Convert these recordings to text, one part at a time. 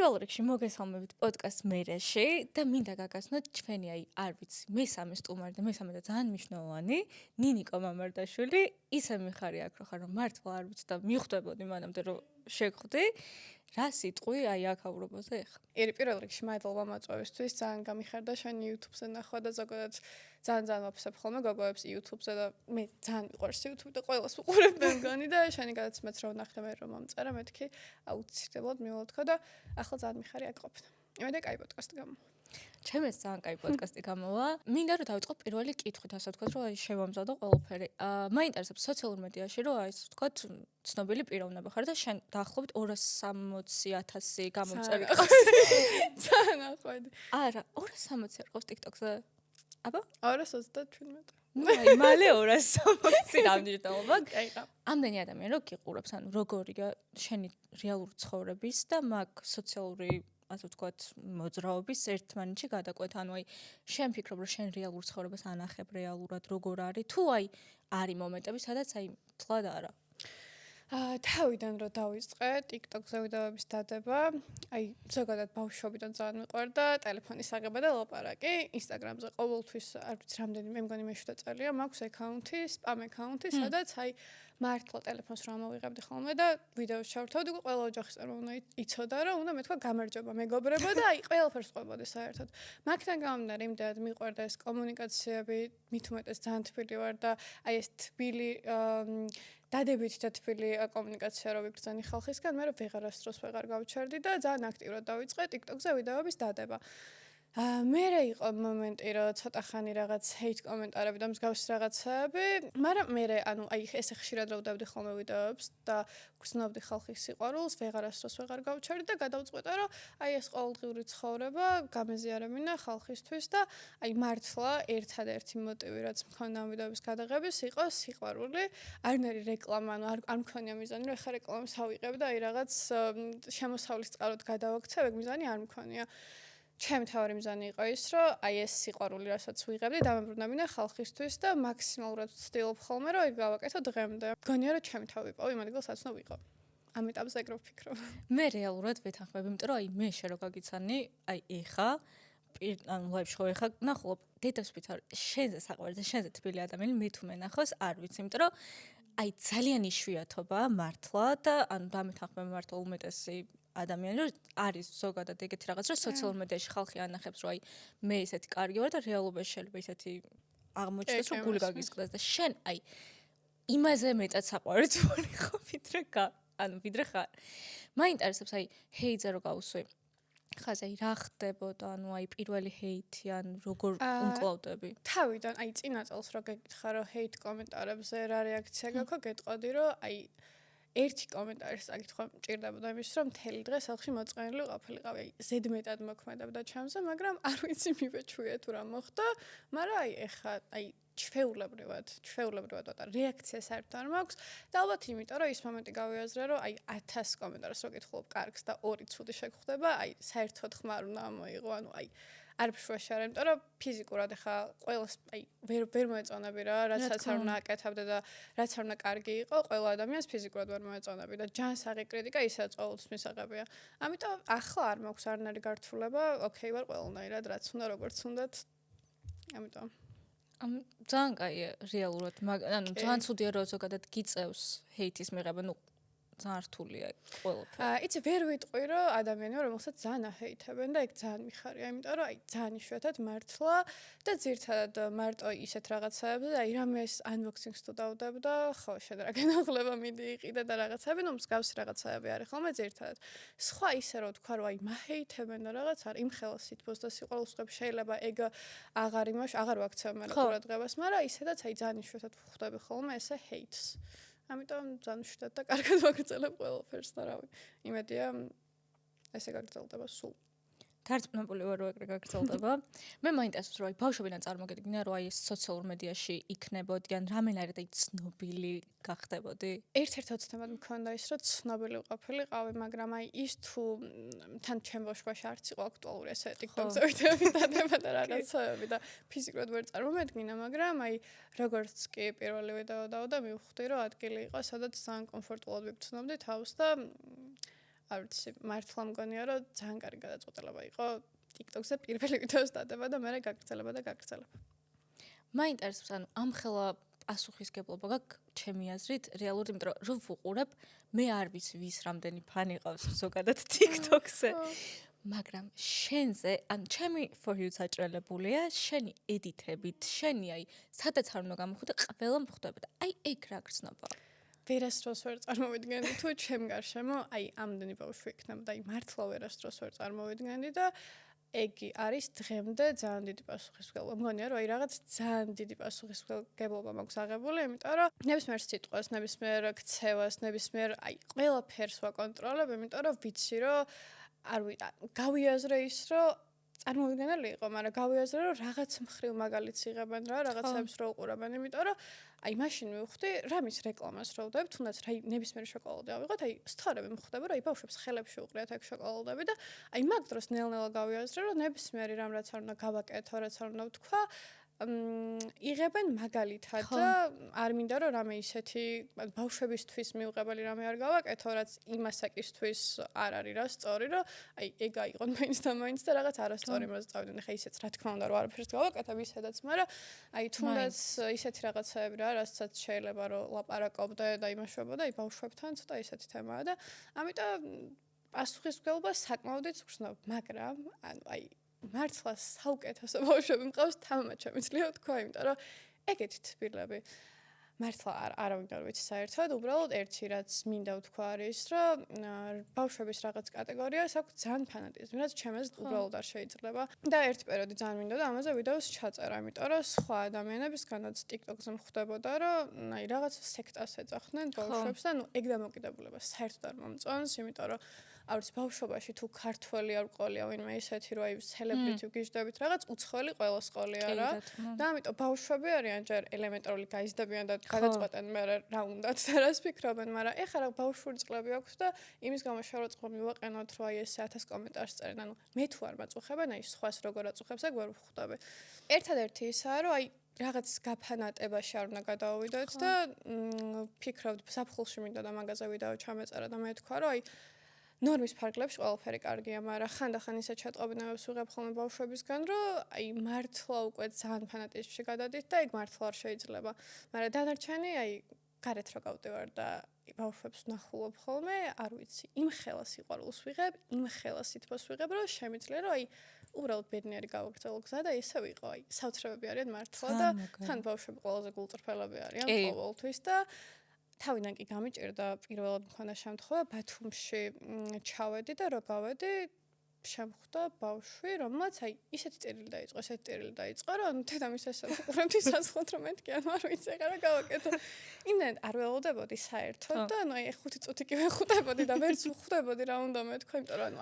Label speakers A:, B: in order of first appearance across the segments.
A: პირველ რიგში მოგესალმებით პოდკასტ მერეში და მინდა გაგაცნოთ ჩვენი არ ვიცი მესამე სტუმარი და მესამე და ძალიან მნიშვნელოვანი ნინიკო მამარდაშვილი ისე მიხარი აქ რომ მართლა არ ვიცი და მიხვდებოდი მანამდე რომ შეგხვდი რა სიტყვი აქ აურობაზე ეხლა
B: პირველ რიგში მადლობა მოწვევისთვის ძალიან გამიხარდა შენი YouTube-ზე ნახვა და ზოგადად ძალიან ვაფსებ ხოლმე გოგოებს YouTube-ზე და მე ძალიან მიყვარს YouTube და ყველას ვუყურებ მე მგონი და შენი გადაცემაც რომ ნახე მე რომ მომწერა მეთქი აუცილებლად მივალთქო და ახლა ძალიან მიხარი აქ ყოფნა. იმედი კაი პოდკასტი გამა.
A: ჩემს ძალიან კაი პოდკასტი გამოვა. მინდა რომ დავიწყო პირველი კითხვით, ასე ვთქვათ, რომ შევამზადო ყველაფერი. მაინტერესებს სოციალურ მედიაში, რომ ასე ვთქვათ, ცნობილი პიროვნება ხარ და შენ დაახლოებით 260,000 გამომწერი ყავს.
B: ძალიან ახვედი.
A: არა, 260 ყავს TikTok-ზე. აბა?
B: 237.
A: აი, მალე 260 რამდენობა.
B: კაიღა.
A: ამდენი ადამიანი რო გიყურებს, ანუ როგორია შენი რეალური ცხოვრების და მაგ სოციალური ასე ვთქვათ, მოძრაობის ერთმანეთში გადაკვეთ, ანუ აი შენ ფიქრობ, რომ შენ რეალურ ცხოვრებას ანახებ რეალურად როგორ არის, თუ აი არის მომენტები, სადაც აი თლად არა.
B: თავიდან რომ დავიწყე TikTok-ზე ვიდეოების დადება, აი ზოგადად ბავშვობიდან ძალიან მიყვარდა ტელეფონის აღება და ლაპარაკი, Instagram-ზე ყოველთვის არ ვიცი რამდენი, მე მგონი მე-7 წელია მაქვს აკაუნთი, spam აკაუნთი, სადაც აი მართლა ტელეფონს რომ ამოვიღებდი ხოლმე და ვიდეოს ჩავრთავდი, ყველა ოჯახის წარმომადგენელი იცოდა, რომ უნდა მეთქვა გამარჯობა მეგობრებო და აი ყველაფერს ყვებოდი საერთოდ. მაგთან გამომდინარე, იმდენად მიყვარდა ეს კომუნიკაციები, მით უმეტეს ძალიან თბილი ვარ და აი ეს თბილი დადებითი და თბილი კომუნიკაცია რო ვიგრძენი ხალხისგან, მე ვეღარასდროს ვეღარ გავჩერდი და ძალიან აქტიურად დავიწყე TikTok-ზე ვიდეოების დადება. მერე იყო მომენტი, რომ ცოტა ხანი რაღაც hate კომენტარები და მსგავსი რაღაცები, მაგრამ მერე ანუ აი ესე ხშირად რო ვდევდი ხოლმე ვიდეოებს და გრძნობდი ხალხის სიყვარულს, ვეღარასდროს ვეღარ გავჩერდი და გადავწყვეტე, რომ აი ეს ყოველდღიური ცხოვრება გამეზიარებინა ხალხისთვის და აი მართლა ერთადერთი მოტივი, რაც მქონდა ამ ვიდეოების გადაღების, იყო სიყვარული. არნერი რეკლამა, ანუ არ მქონია მიზანი, რომ ეხა რეკლამას ავიღებ და აი რაღაც შემოსავლის წყაროდ გადავაქცევ, ეგ მიზანი არ მქონია. ჩემი თავი მიზანი იყო ის, რომ აი ეს სიყვარული, რასაც ვიღებდი, დამებრუნებინა ხალხისთვის და მაქსიმალურად ვცდილობ ხოლმე, რომ ეგ გავაკეთო დღემდე. მგონია, რომ ჩემი თავი ვიპოვე, იმ ადგილს საცნო ვიყო. ამ ეტაპზე ეგ რო ვფიქრობ.
A: მე რეალურად ვეთანხმები, იმიტომ რომ აი მე შე რო გაგიცანი, აი ეხა ანუ ლაივში ხო ეხა ნახულობ დედას ვიცარ, შენზე საყვარელზე, შენზე თბილი ადამიანი მე თუ მენახოს, არ ვიცი, იმიტომ რომ აი ძალიან იშვიათობა მართლა და ანუ დამეთანხმები მართლა უმეტესი ადამიანი რომ არის ზოგადად ეგეთი რაღაც რომ სოციალურ მედიაში ხალხი ანახებს რომ აი მე ესეთი კარგი ვარ და რეალობაში შეიძლება ესეთი აღმოჩნდეს რომ გული გაგისკდეს და შენ აი იმაზე მეტად საყვარელს ვარ ხო ვიდრე ხარ მაინტერესებს აი ჰეიტზე რო გავუსვი ხაზე აი რა ხდებოდა ანუ აი პირველი ჰეითი ან როგორ უმკლავდები
B: თავიდან აი წინა წელს რო გეკითხა რომ ჰეით კომენტარებზე რა რეაქცია გაქვს გეტყოდი რომ აი ერთი კომენტარის საკითხვა მჭირდებოდა იმის რომ მთელი დღე სახლში მოწყენილი ყოფილიყავი აი ზედმეტად მოქმედებდა ჩემზე მაგრამ არ ვიცი მივეჩვია თუ რა მოხდა მაგრამ აი ეხა აი ჩვეულებრივად და რეაქცია საერთოდ არ მაქვს და ალბათ იმიტომ რომ ის მომენტი გავიაზრე რომ აი 1000 კომენტარს რო გითხულობ კარგს და 2 ცუდი შეგხვდება აი საერთოდ ხმარ უნდა მოიღო ანუ აი არ ფშვაში არ იმიტომ რომ ფიზიკურად ეხა ყველას აი ვერ მოეწონები რა რაცაც არ უნდა აკეთებდე და რაც არ უნდა კარგი იყო ყველა ადამიანს ფიზიკურად ვერ მოეწონები და ჯანსაღი კრიტიკა ისაც ყოველთვის მისაღებია ამიტომ ახლა არ მაქვს არნარი გართულება ოკეი ვარ ყველანაირად რაც უნდა როგორც უნდათ ამიტომ
A: ძალიან კაია რეალურად ანუ ძალიან ცუდია რომ ზოგადად გიწევს ჰეითის მიღება ნუ ძალიან რთულია ყველაფერი.
B: იცი ვერ ვიტყვი რომ ადამიანები რომელსაც ძალიან აჰეითებენ და ეგ ძალიან მიხარია, იმიტომ რომ აი ძალიან იშვიათად მართლა და ძირთადად მარტო ისეთ რაღაცაებზე აი რამეს unboxing-ს თუ დავდებ და ხო შენ რა განახლება მიდი იყიდე და რაღაცები, ნუ მსგავსი რაღაცაები არის ხოლმე ძირთადად. სხვა ისე რომ თქვა რომ აი მაჰეითებენ და რაღაც არ იმ ხელს სითბოს და სიყვარულს ხვდები შეიძლება ეგ აღარ ვაქცევ მე ყურადღებას, მაგრამ ისედაც აი ძალიან იშვიათად ხვდები ხოლმე ესე ჰეითს. ამიტომ ძალიან შედად და კარგად ვაგრძელებ ყველაფერს და რავი. იმედია ესე გაგრძელდება სულ.
A: დარწმუნებული ვარ რომ ეგრე გაგრძელდება. მე მაინტერესებს რომ აი ბავშვობიდან წარმოგედგინა რომ აი ეს სოციალურ მედიაში იქნებოდი ან რამენაირად აი ცნობილი გახდებოდი.
B: ერთ-ერთ ოცნებად მქონდა ის რომ ცნობილი ყოფილიყავი, მაგრამ აი ის თუ თან ჩემ ბავშვობაში არც იყო აქტუალური ესე TikTok-ზე ვიდეოები დადება და რაღაცები და ფიზიკურად ვერ წარმომედგინა, მაგრამ აი როგორც კი პირველი ვიდეო დავდა, მივხვდი რომ ადგილი იყო, სადაც ძალიან კომფორტულად ვიგრძნობდი თავს და არ ვიცი, მართლა მგონია რომ ძალიან კარგი გადაწყვეტილება იყო TikTok-ზე პირველი ვიდეოს დადება და მე გაგრძელება.
A: მაინტერესებს, ანუ ამ ხელა პასუხისგებლობა გაქვს ჩემი აზრით, რეალურად, იმიტომ რომ ვუყურებ, მე არ ვიცი ვის რამდენი ფანი ყავს ზოგადად TikTok-ზე. მაგრამ შენზე, ან ჩემი for you საჭრელებულია, შენი ედიტებით, შენი აი, სადაც არ უნდა გამოხვიდე, ყველა მხვდება და აი ეგ რა გრძნობა.
B: ვერასდროს ვერ წარმოვიდგენდი თუ ჩემ გარშემო აი ამდენი ბავშვი იქნებოდა, აი მართლა ვერასდროს ვერ წარმოვიდგენდი და ეგი არის დღემდე ძალიან დიდი პასუხისმგებლობა. მგონია რომ აი რაღაც ძალიან დიდი პასუხისმგებლობა მაქვს აღებული, იმიტომ რომ ნებისმიერ სიტყვას, ნებისმიერ ქცევას, ნებისმიერ აი ყველაფერს ვაკონტროლებ, იმიტომ რომ ვიცი რომ გავიაზრე ის რომ წარმოვიდგენელი იყო, მაგრამ გავიაზრე რომ რაღაც მხრივ მაგალითს იღებენ რა, რაღაცებს რო უყურებენ, იმიტომ რომ აი მაშინ მივხვდი რამის რეკლამას რო ვდებ, თუნდაც რა ნებისმიერი შოკოლადი ავიღოთ, აი სწორები მხვდება რომ აი ბავშვებს ხელებში უყრიათ ეგ შოკოლადები და აი მაგ დროს ნელ-ნელა გავიაზრე რომ ნებისმიერი რამ რაც არ უნდა გავაკეთო, რაც არ უნდა ვთქვა, იღებენ მაგალითად და არ მინდა რომ რამე ისეთი ბავშვებისთვის მიუღებელი რამე არ გავაკეთო, რაც იმასაკისთვის არ არის რა სწორი, რომ აი ეგ აიღონ მაინც და მაინც და რაღაც არასწორი მოსწავდნენ. ხა ისეც რა თქმა უნდა რომ არაფერს გავაკეთებ ისედაც, მაგრამ აი თუნდაც ისეთი რაღაცები რა, რასაც შეიძლება რომ ლაპარაკობდე და იმაშვებოდა, აი ბავშვებთან ცოტა ისეთი თემაა და ამიტომ პასუხისმგებლობა საკმაოდ გრძნობ, მაგრამ ანუ აი მართლა საუკეთესო ბავშვები მყავს თამამად შემიძლია ვთქვა, იმიტომ რომ ეგეთი თბილები მართლა არავინ არ ვიცი საერთოდ, უბრალოდ ერთი რაც მინდა ვთქვა არის, რომ ბავშვების რაღაც კატეგორიას აქვს ძალიან ფანატიზმი, რაც ჩემს უბრალოდ არ შეიძლება. და ერთი პერიოდი ძალიან მინდა და ამაზე ვიდეოს ჩაწერა, იმიტომ რომ სხვა ადამიანებისგანაც TikTok-ზე მხვდებოდა, რომ აი რაღაც სექტას ეძახდნენ ბავშვებს და ნუ ეგ დამოკიდებულება საერთოდ არ მომწონს, იმიტომ რომ არის ბავშვობაში თუ ქართველი არ ყოლია ვინმე ისეთი რომ აი სელებრიტი ვგიჟდებით რაღაც უცხოელი ყველას ყოლია რა და ამიტომ ბავშვები არიან ჯერ ელემენტარული გაიზრდებიან და გადაწყვეტენ მე რა უნდათ და რას ფიქრობენ, მაგრამ ეხლა რა ბავშვური წყლები აქვს და იმის გამო შევაწყო მივაყენოთ რომ აი ეს 1000 კომენტარს წერენ, ანუ მე თუ არ მაწუხებენ აი სხვას როგორ აწუხებს ეგ ვერ ვხვდები. ერთადერთი ისაა რომ აი რაღაც გაფანატებაში არ უნდა გადავიდეთ და ფიქრობთ საფხულში მინდა და მაგაზე ვიდეო ჩამეწერა და მე თქვა რომ აი ნორმის ფარგლებში ყველაფერი კარგია, მაგრამ ხანდახან ისე ჩატყობინებებს ვიღებ ხოლმე ბავშვებისგან, რომ აი მართლა უკვე ძალიან ფანატიზმში გადადით და ეგ მართლა არ შეიძლება. მაგრამ დანარჩენი აი გარეთ რო გავდივარ და ბავშვებს ვნახულობ ხოლმე, არ ვიცი, იმ ხელას სიყვარულს ვიღებ, იმ ხელას სითბოს ვიღებ, რომ შემიძლია რომ აი უბრალოდ ბედნიერი გავაგრძელო გზა და ესე ვიყო, აი საოცრებები არიან მართლა და თან ბავშვები ყველაზე გულწრფელები არიან ყოველთვის და თავიდან კი გამიჭირდა პირველად მქონდა შემთხვევა ბათუმში ჩავედი და რო გავედი შემხვდა ბავშვი, რომელმაც აი ისეთი წერილი დაიწყო, რომ დედამის ესე უყურებდი სასხლად რომ მეთქი, ანუ არ ვიცი რა გავაკეთო. იმდენ არ ველოდებოდი საერთოდ და ანუ აი 5 წუთი კი ვეხუტებოდი და ვერც ვხვდებოდი რა უნდა მეთქვა, იმიტომ რომ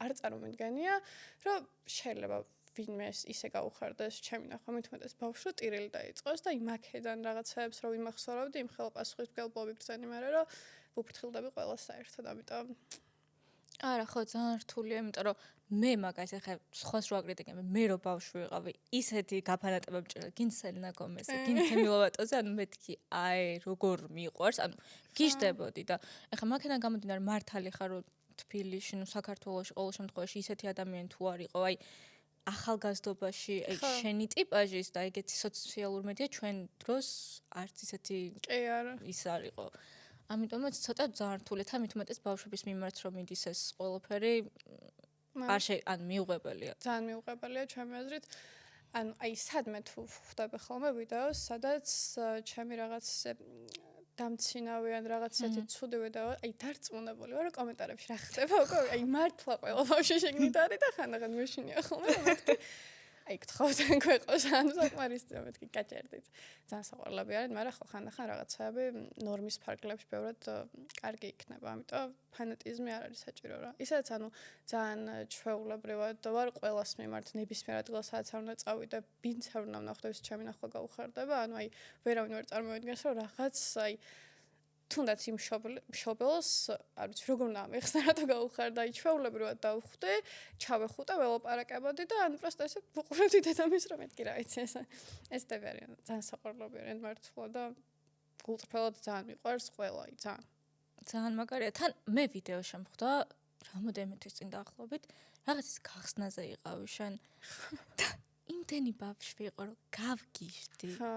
B: არ წარმომიდგენია, რომ შეიძლება ვინმე ისე გაუხარდეს ჩემი ნახვა, მithumetes ბავშვი ტირილი დაიწყოს და იმ აქედან რაღაცებს რო ვიმახსოვრავდი, იმ ხელა პასუხისმგებლობა ვიგრძენი, მაგრამ რომ ვუფრთხილდები ყველა საერთოდ, ამიტომ
A: არა, ხო, ძალიან რთულია, იმიტომ რომ მე მაგას ახლა სხვას რო აკრიტიკებ, მე რო ბავშვი ვიყავი, ისეთი გაფანატება მჭირდა, გინ სელინა გომეზზე, გინ თემი ლოვატოზე, ანუ მეთქი, აი, როგორ მიყვარს, ანუ გიждდებოდი და ახლა მაქედან გამომდინარე მართალი ხარ რომ თბილისში, ნუ საქართველოში ყოველ შემთხვევაში ისეთი ადამიანი თუ არ იყო, აი ახალგაზრდობაში აი შენი ტიპაჟის და ეგეთი სოციალურ მედია ჩვენ დროს არც ისეთი
B: კი არა
A: ის არ იყო. ამიტომაც ცოტა ძალიან რთულია, თამითუმეტეს ბავშვების მიმართ რომ მიდის ეს ყველაფერი ან მიუღებელია.
B: ძალიან მიუღებელია ჩემი აზრით. ანუ აი სადმე თუ ხვდები ხოლმე ვიდეოს, სადაც ჩემი რაღაც დამცინავიან რაღაც ისეთი ცუდი ვიდეო, აი დარწმუნებული ვარ კომენტარებში რა ხდება, უკვე აი მართლა ყველა ბავშვი შეგნით არის და ხანდახან მეშინია ხოლმე, მეთქი აი გთხოვდნენ ქვეყოს ან საკმარისია, მეთქი გაჭერდით. ძალიან საყვარლები არის, მაგრამ ხო ხანდახან რაღაცები ნორმის ფარგლებში ბევრად კარგი იქნება, ამიტომ ფანატიზმი არ არის საჭირო რა. ისაც ანუ ძალიან ჩვეულებრივად ვარ ყველას მიმართ ნებისმიერ ადგილას სადაც არ უნდა წავიდე, ვინც არ უნდა ვნახო, ის ჩემი ნახვა გაუხარდება, ანუ აი ვერავინ ვერ წარმოვიდგენს რომ რაღაც აი თუნდაც იმ მშობელს, არ ვიცი, როგორ უნდა ამიხსნა, რატო გაუხარდა, აი ჩვეულებრივად დავხვდი, ჩავეხუტა, ველაპარაკებოდი და ანუ პროსტა ესე ვუყურებდი დედამის რომ მეთქი რა ვიცი ეს ტები არიან, ძალიან საყვარლები არიან მართლა და გულწრფელად ძალიან მიყვარს ყველა, აი ძალიან.
A: ძალიან მაგარია. თან მე ვიდეო შემხვდა რამოდენიმე თვის წინ დაახლოებით, რაღაც ის გახსნაზე იყავი შენ. და იმდენი ბავშვი იყო, რომ გავგიშდი.
B: ხო.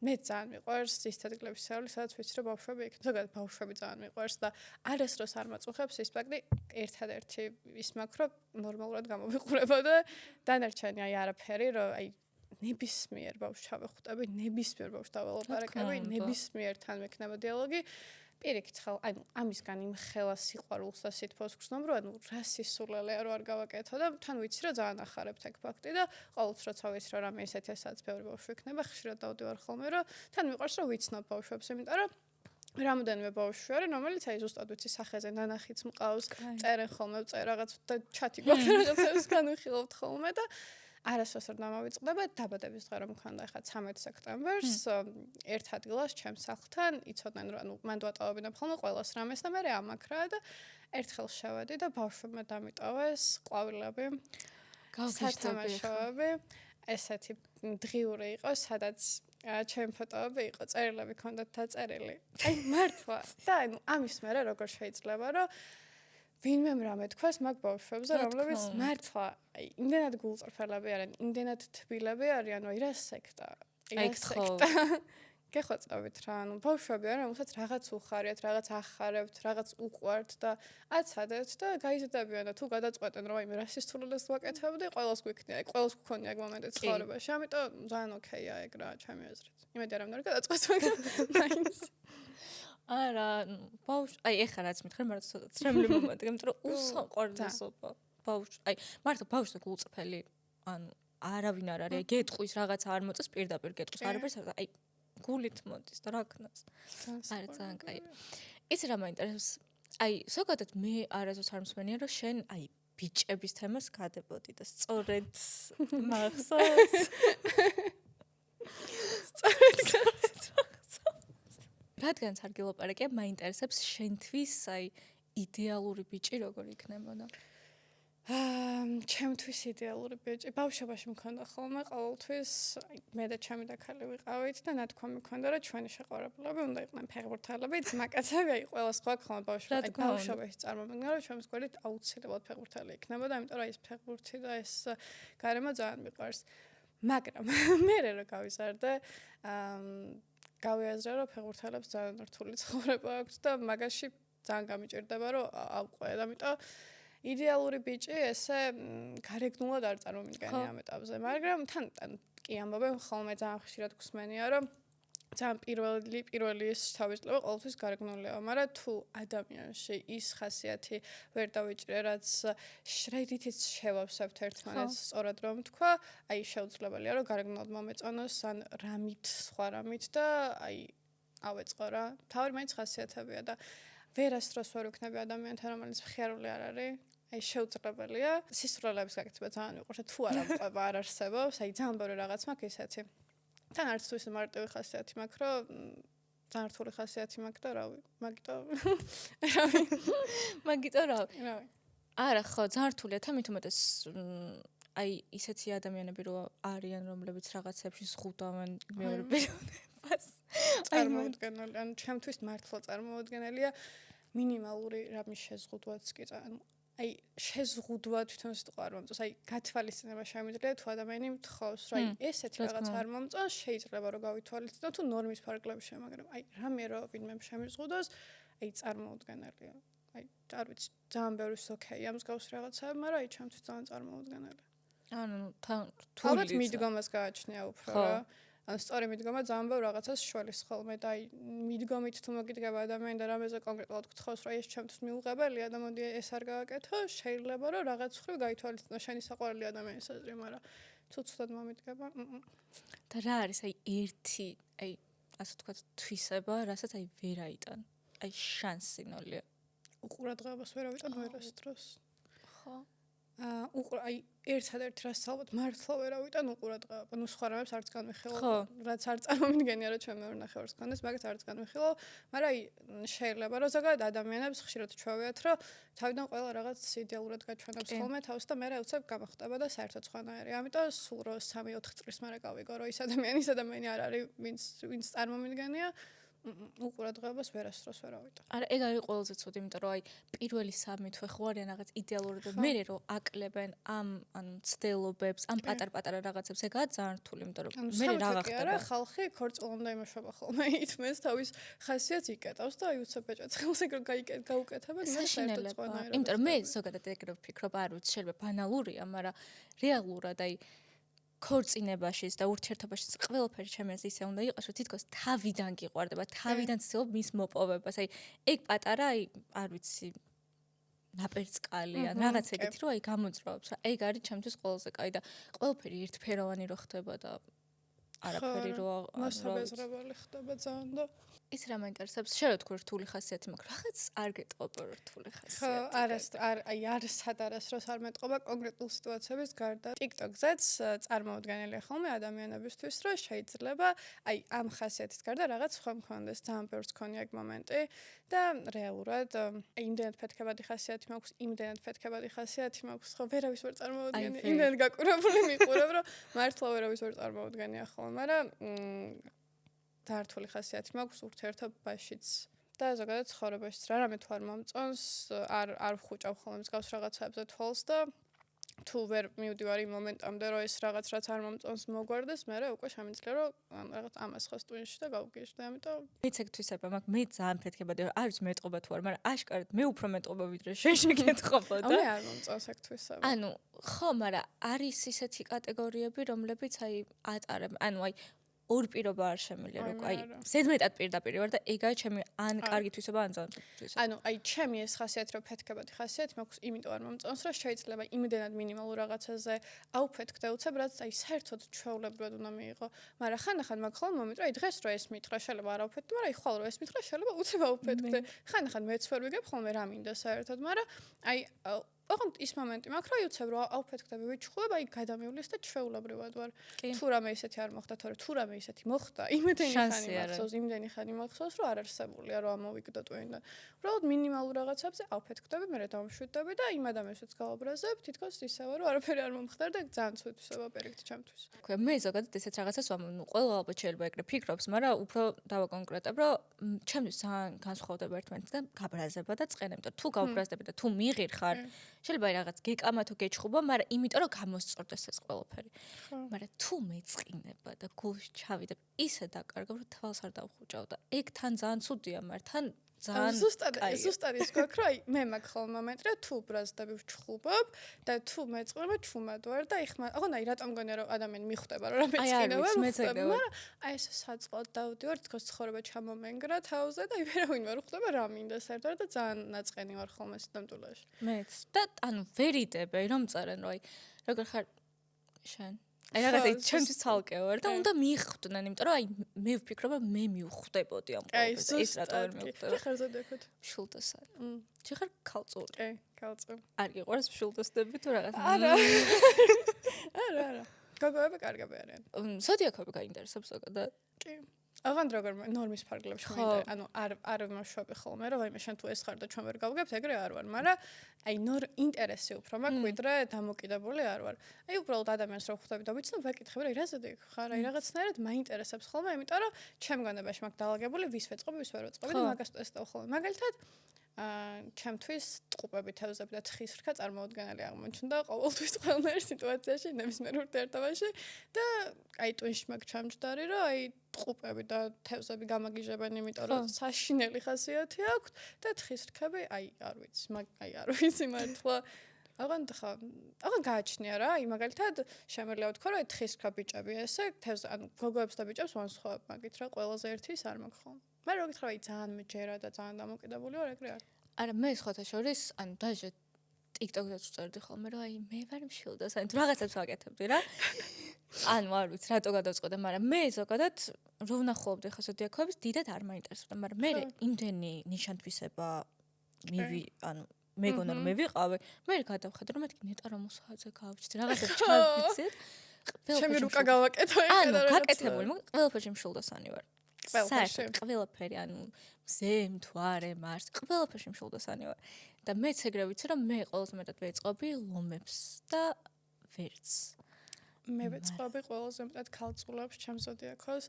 B: მე ძალიან მიყვარს ის თეთრკლების სეული, სადაც ვიცი რომ ბავშვები იქ. ზოგადად ბავშვები ძალიან მიყვარს და არასდროს არ მაწუხებს ის ფაქტი, ერთადერთი ის მაქვს, რომ ნორმალურად გამოვიყურება და დანარჩენი აი არაფერი, რომ აი ნებისმიერ ბავშვს ჩავეხუტები, ნებისმიერ ბავშვს დაველაპარაკები, ნებისმიერ თან მექნება დიალოგი. პირიქით ხალ, ანუ ამისგან იმ ხელა სიყვარულს და სითბოს გრძნობ, რომ ანუ რა სისულელეა რო არ გავაკეთო და თან ვიცი რომ ძალიან ახარებთ ეგ ფაქტი და ყოველთვის როცა ვიცი რომ რამე ესეთიასაც ბევრი ბავშვი იქნება, ხშირად დავდივარ ხოლმე, რომ თან მიყვარს რომ ვიცნობ ბავშვებს, იმიტომ რომ რამოდენიმე ბავშვი არის, რომელიც აი ზუსტად ვიცი სახეზე ნანახიც მყავს, წერენ ხოლმე, წერ რაღაც და ჩათი გვაქვს რაღაცებს განვიხილავთ ხოლმე და არასდროს არ დამავიწყდება დაბადების დღე რომ მქონდა ხა 13 სექტემბერს ერთ ადგილას ჩემს სახლთან იცოდნენ რომ ანუ მან დავატოვებინა ხოლმე ყველას რამეს და მე ამაქრა და ერთხელ შევედი და ბავშვებმა დამიტოვეს ყვავილები სათამაშოები ესეთი დღიური იყო სადაც ჩემ ფოტოები იყო წერილები ქონდათ დაწერილი აი მართლა და ანუ ამის მერე როგორ შეიძლება რომ ვინმე რამე თქვას მაგ ბავშვებზე რომლებიც მართლა აი იმდენად გულწრფელები არიან იმდენად თბილები არიან აი რა სექტა გეხვეწავით რა ანუ ბავშვები არიან რომელსაც რაღაც უხარიათ რაღაც ახარებთ რაღაც უყვართ და აცადეთ და გაიზრდებიან და თუ გადაწყვეტენ რომ აი მე რა სისულელეს ვაკეთებდი ყველას გვიქნია აი ყველას გქონია ეგ მომენტი ცხოვრებაში ამიტომ ძალიან ოკეია ეგ რა ჩემი აზრით იმედი არ ამდა რომ გადაწყვეტს მაინც
A: არა, აი ეხლა რაც მითხრა, მაგრამ ცოტა ცრემლი მომენტი, იმიტომ რომ უსაყვარლესობა. აი მართლა ბავშვი გულწრფელი, ანუ არავინ არ არის, გეტყვის რაღაცა არ მოწეს პირდაპირ გეტყვის, არაფერს არ აი გულით მოდის და რა ქნას. არა ძალიან კაი. იცი რა მაინტერესებს? აი ზოგადად მე არასდროს არ მსმენია, რომ შენ აი ბიჭების თემას გადებოდი და სწორედ მახსოვს. რადგანაც არ გილაპარაკია, მაინტერესებს შენთვის აი იდეალური ბიჭი როგორ იქნებოდა?
B: ჩემთვის იდეალური ბიჭი ბავშვობაში მქონდა ხოლმე ყოველთვის მე და ჩემი და ქალი ვიყავით და ნათქვამი მქონდა რომ ჩვენი შეყვარებულები უნდა იყვნენ ფეხბურთელები, ძმაკაცები, აი ყველას გვაქვს ხოლმე ბავშვობაში წარმომედგნა რომ ჩემს გვერდით აუცილებლად ფეხბურთელი იქნებოდა, იმიტომ რომ ეს ფეხბურთი და ეს გარემო ძალიან მიყვარს. მაგრამ მე რო გავიზარდე გავიაზრე რომ ფეხბურთელებს ძალიან რთული ცხოვრება აქვს და მაგაში ძალიან გამიჭირდება რომ ავყვე და ამიტომ იდეალური ბიჭი ესე გარეგნულად არ წარმომიდგენია ამ ეტაპზე, მაგრამ თან კი ამბობენ ხოლმე ძალიან ხშირად გვსმენია რომ ძალიან პირველი ის თავისუფლება ყოველთვის გარეგნულია, მაგრამ თუ ადამიანში ის ხასიათი ვერ დავიჭრე, რაც შრედითიც შევავსებთ ერთმანეთს, სწორად რომ თქვა, აი შეუძლებელია რომ გარეგნულად მომეწონოს ან რამით, სხვა რამით და აი ავეწყო რა. თავი მაინც ხასიათებია და ვერასდროს ვერ ვიქნები ადამიანთან, რომელიც მხიარული არ არის. აი შეუძლებელია სისულელების გაკეთება ძალიან მიყვარს და თუ არ ამყვება არ არსებობს, აი ძალიან ბევრი რაღაც მაქვს ისეთი. თან არც თუ ისე მარტივი ხასიათი მაქვს, რომ ძალიან რთული ხასიათი მაქვს და რავი, მაგიტო რავი.
A: არა, ხო, ძალიან რთულია, თან მით უმეტეს აი ისეთი ადამიანები რო არიან, რომლებიც რაღაცებში ზღუდავენ მეორე პიროვნებას.
B: წარმოუდგენელი, ანუ ჩემთვის მართლა წარმოუდგენელია მინიმალური რამის შეზღუდვაც კი ანუ აი შეზღუდვა თვითონ სიტყვა არ მომწონს. აი გათვალისწინება შემიძლია თუ ადამიანი მთხოვს, რომ აი ესეთი რაღაც არ მომწონს, შეიძლება რომ გავითვალისწინო თუ ნორმის ფარგლებში, მაგრამ აი რამე რო ვინმე შემიზღუდოს, აი წარმოუდგენელია. აი არ ვიცი, ძალიან ბევრი ოკეია მსგავს რაღაცაა, მაგრამ აი ჩემთვის ძალიან წარმოუდგენელია.
A: ანუ თან
B: რთული. ალბათ მიდგომას გააჩნია უფრო რა. ანუ სწორი მიდგომა ძალიან ბევრ რაღაცას შველის ხოლმე და აი მიდგომით თუ მოგიდგება ადამიანი და რამეზე კონკრეტულად გთხოვს რომ ეს ჩემთვის მიუღებელია და მოდი ეს არ გავაკეთო, შეიძლება რომ რაღაც ხრივ გაითვალისწინო შენი საყვარელი ადამიანის აზრი, მაგრამ თუ ცუდად მომიდგება,
A: და რა არის აი ერთი, აი ასე ვთქვათ, თვისება, რასაც აი ვერ აიტან. აი შანსი ნოლია.
B: უყურადღებას ვერ ავიტან ვერასდროს. ხო. აი ერთადერთი რაც ალბათ მართლა ვერ ავიტან უყურადღება. ნუ სხვა რამებს არც განვიხილავ, რაც არ წარმომიდგენია რომ ჩემ მეორე ნახევარს გქონდეს, მაგას არც განვიხილავ, მაგრამ აი შეიძლება რომ ზოგადად ადამიანებს ხშირად ჩვევიათ, რომ თავიდან ყველა რაღაც იდეალურად გაჩვენებს ხოლმე თავს და მე უცებ გამოხტება და საერთოდ სხვანაირი. ამიტომ სულ რო 3-4 წლის მერე გავიგო, რომ ის ადამიანი არ არის, ვინც წარმომიდგენია, უყურადღებას ვერასდროს ვერ ავიტან.
A: არა, ეგ არის ყველაზე ცუდი, იმიტომ რომ აი პირველი 3 თვე ხო არიან რაღაც იდეალური და მერე რომ აკლებენ ამ ცდელობებს, ამ პატარ-პატარა რაღაცებს, ეგაა ძალიან რთული, იმიტომ რომ მერე რა
B: სამწუხაროდ არა,
A: ხდება.
B: ხალხი ქორწილამდე იმუშავა ხოლმე ითმეს თავის ხასიათს იკეტავს და აი უცებ ბეჭად ხელს ეგ გაუკეთებენ, მე საერთოდ
A: საშინელებაა. იმიტომ რომ მე ზოგადად ეგ რო ვფიქრობ, არ ვიცი, შეიძლება ბანალურია, მაგრამ რეალურად აი ქორწინებაშიც და ურთიერთობაშიც ყველაფერი ჩემი აზრით ისე უნდა იყოს, რომ თითქოს თავიდან გიყვარდება, თავიდან ცდილობ მის მოპოვებას. აი ეგ პატარა, აი არ ვიცი, ნაპერწკალი ან რაღაც ეგეთი, რომ აი გამოძრაობს რა. ეგ არის ჩემთვის ყველაზე კაი და ყველაფერი ერთფეროვანი რო ხდება და არაფერი რო
B: მასობეზრებელი ხდება ძალიან და
A: ის რა მაინტერესებს, შენ რა თქვი რთული ხასიათი მაქვს, რაღაც არ გეტყობა რთული ხასიათი.
B: არასდროს არ მეტყობა კონკრეტულ სიტუაციების გარდა. TikTok-ზეც წარმოუდგენელია ხოლმე ადამიანებისთვის, რომ შეიძლება აი ამ ხასიათის გარდა რაღაც სხვა მქონდეს, ძალიან ბევრს ქონია ეგ მომენტი და რეალურად იმდენად ფეთქებადი ხასიათი მაქვს, იმდენად ფეთქებადი ხასიათი მაქვს, ხო ვერავის ვერ წარმოუდგენია, იმდენად გაკურებული მიყურებ, რომ მართლა ვერავის ვერ წარმოუდგენია ხოლმე, მაგრამ დართული ხასიათი მაქვს ურთიერთობაშიც და ზოგადად ცხოვრებაშიც რამე თუ არ მომწონს, არ ვხუჭავ ხოლმე მსგავს რაღაცებზე თვალს და თუ ვერ მივდივარ იმ მომენტამდე, რომ ეს რაღაც რაც არ მომწონს მოგვარდეს, მე უკვე შემიძლია რომ რაღაც ამას ხოს ტვინში და გავგეშდე, ამიტომ
A: მეც ეგ თვისება მაქვს, მე ძალიან ფეთქებადი ვარ, არ ვიცი მეტყობა თუ არ, მაგრამ აშკარად მე უფრო მეტყობა ვიდრე შენ შეგეთყობა და
B: მე არ მომწონს ეგ თვისება.
A: ანუ ხო, მაგრამ არის ისეთი კატეგორიები, რომლებიც აი ატარებ, ანუ აი ორ პირობა არ შემიძლია რომ აი ზედმეტად პირდაპირ ვარ და ეგაა ჩემი ან კარგი თვისება ან ძალიან თვისება.
B: ანუ აი ჩემი ეს ხასიათი რომ ფეთქებადი ხასიათი მაქვს, იმიტომ არ მომწონს რომ შეიძლება იმდენად მინიმალურ რაღაცაზე აუფეთქდე უცებ, რაც აი საერთოდ ჩვეულებრივად უნდა მიიღო. მაგრამ ხანდახან მაქვს ხოლმე მომენტი, რომ აი დღეს რო ეს მითხრა შეიძლება არ აუფეთქდე, მაგრამ აი ხვალ რო ეს მითხრა შეიძლება უცებ აუფეთქდე. ხანდახან მეც ვერ ვიგებ ხოლმე რა მინდა საერთოდ, მაგრამ აი ოღონდ ის მომენტი მაქვს, რომ უცებ რო აუფეთქდები ვიჩხუებ, აი გადამივლის და ჩვეულებრივად ვარ. თუ რამე ისეთი არ მოხდა, თორე თუ რამე ისეთი მოხდა, იმდენი ხანი მახსოვს, რომ არ არსებულია, რომ ამოვიგდო ტვინიდან. უბრალოდ მინიმალურ რაღაცებზე აუფეთქდები, მე დავმშვიდდები და იმ ადამიანსაც გავაბრაზებ, თითქოს ისევე, რომ არაფერი არ მომხდარდა, ეგ ძალიან ცუდი თვისება პირიქით ჩემთვის.
A: მე ზოგადად ესეთ რაღაცას ვამბობ, ნუ ყველა ალბათ შეიძლება ეგრე ფიქრობს, მაგრამ უფრო დავაკონკრეტებ, რომ ჩემთვის ძალიან განსხვავდება ერთმანეთიდან გაბრაზება და წყენა, იმიტომ თუ გავბრაზდები და თუ მიღირ ხარ შეიძლება რაღაც გეკამა თუ გეჩხუბა, მაგრამ იმიტომ რომ გამოსწორდეს ეს ყველაფერი. მაგრამ თუ მეწყინება და გულში ჩავიდებ, ისე დაკარგავ, რომ თვალს არ დავხუჭავ და ეგ თან ძალიან ცუდია, მაგრამ თან ძალიან
B: ზუსტად ის გვაქვს, რომ აი მე მაქვს ხოლმე მომენტი, რომ თუ ბრაზდები ვჩხუბობ და თუ მეწყდება ჩუმად ვარ და აღონ აი რატომ გონია რომ ადამიანი მიხვდება რომ მეწყინება, მაგრამ აი ეს საწყოდ დავდივარ, თქოს ცხოვრება ჩამომენგრა თავზე და აი ვერავინ ვერ ხვდება რა მინდა საერთოდ და ძალიან ნაწყენი ვარ ხოლმე სიტემპტულაში.
A: მეც და ანუ ვერიდები რომ წერენ რომ აი როგორ ხარ შენ აი რაღაცა ჩემთვის ცალკე ვარ და უნდა მიხვდნენ, იმიტომ რომ აი მე ვფიქრობ რომ მე მივხვდებოდი ამ ყველაფერს, ეს რატო ვერ მივხვდება.
B: რა ხარ ზოდიაქოთ?
A: შულდასარი. შენ ხარ ქალწული.
B: კი, ქალწული.
A: არ გიყვარს შულდასდები თუ რაღაცა?
B: არა. გოგოები კარგები არიან.
A: ზოდიაქები გაინტერესებს ზოგადად?
B: კი. აღარ როგორ ნორმის ფარგლებში მინდა, ანუ არ მშვები ხოლმე, რომ ვაიმე შენ თუ ეს ხარ და ჩვენ ვერ გავგებთ, ეგრე არ ვარ, მაგრამ აი ინტერესი უფრო მაქვს, ვიდრე დამოკიდებული არ ვარ. აი უბრალოდ ადამიანს რო ხვდები და ვიცნობ, ვეკითხები, რა ზედა ხარ, აი რაღაცნაირად მაინტერესებს ხოლმე, იმიტომ რომ ჩემ გონებაში მაქვს დაალაგებული, ვის ვეწყობი, ვის ვერ ვეწყობი და მაგას ტესტავ ხოლმე. მაგალითად ჩემთვის ტყუპები, თევზები და თხის რქა წარმოუდგენელი აღმოჩნდა ყოველთვის ყველანაირ სიტუაციაში, ნებისმიერ ურთიერთობაში და აი ტვინში მაქვს ჩამჯდარი, რომ აი ტყუპები და თევზები გამაგიჟებენ, იმიტომ რომ საშინელი ხასიათი აქვს და თხის რქები, აი არ ვიცი მართლა. აღარ გააჩნია რა, აი მაგალითად შემიძლია ვთქვა, რომ თხის რქა ბიჭები ესე, თევზ ანუ გოგოებს და ბიჭებს ვანსხვავებ მაგით რა, ყველაზე ერთი ის არ მაქვს ხოლმე. მაგრამ რო გითხრა, აი ძალიან მეჯერა და ძალიან დამოკიდებული ვარ, ეგრე არ.
A: არა, მე სხვათა შორის, ანუ დაჟე TikTok-ზეც ვწერდი ხოლმე, რომ აი მე ვარ მშილდასანი, თუ რაღაცებს ვაკეთებდი რა. ანუ არ ვიცი, რატო გადავწყვეტე, მაგრამ მე ზოგადად რო ვნახულობდი ხა ზოდიაქოებს, დიდად არ მაინტერესებდა, მაგრამ მე იმდენი ნიშანთვისება ანუ მეგონა რომ მე ვიყავი, მე გადავხედე რომ მეთქი ნეტა რომ მოსაძე გავჩდი, რაღაცებს ჩავიცეთ.
B: ჩემი რუკა გავაკეთო ეგ
A: ანუ გაკეთებული, მაგრამ ყველაფერში მშილდასანი ვარ. ყველაფერი, ანუ მზემ თუ არე მარს, ყველაფერში მშილდასანი ვარ. და მეც ეგრე ვიცი რომ მე ყველაზე მეტად ვეწყობი ლომებს და ვერც.
B: მე ვეწყობი ყველაზე მეტად ქალწულებს ჩემს ზოდიაქოს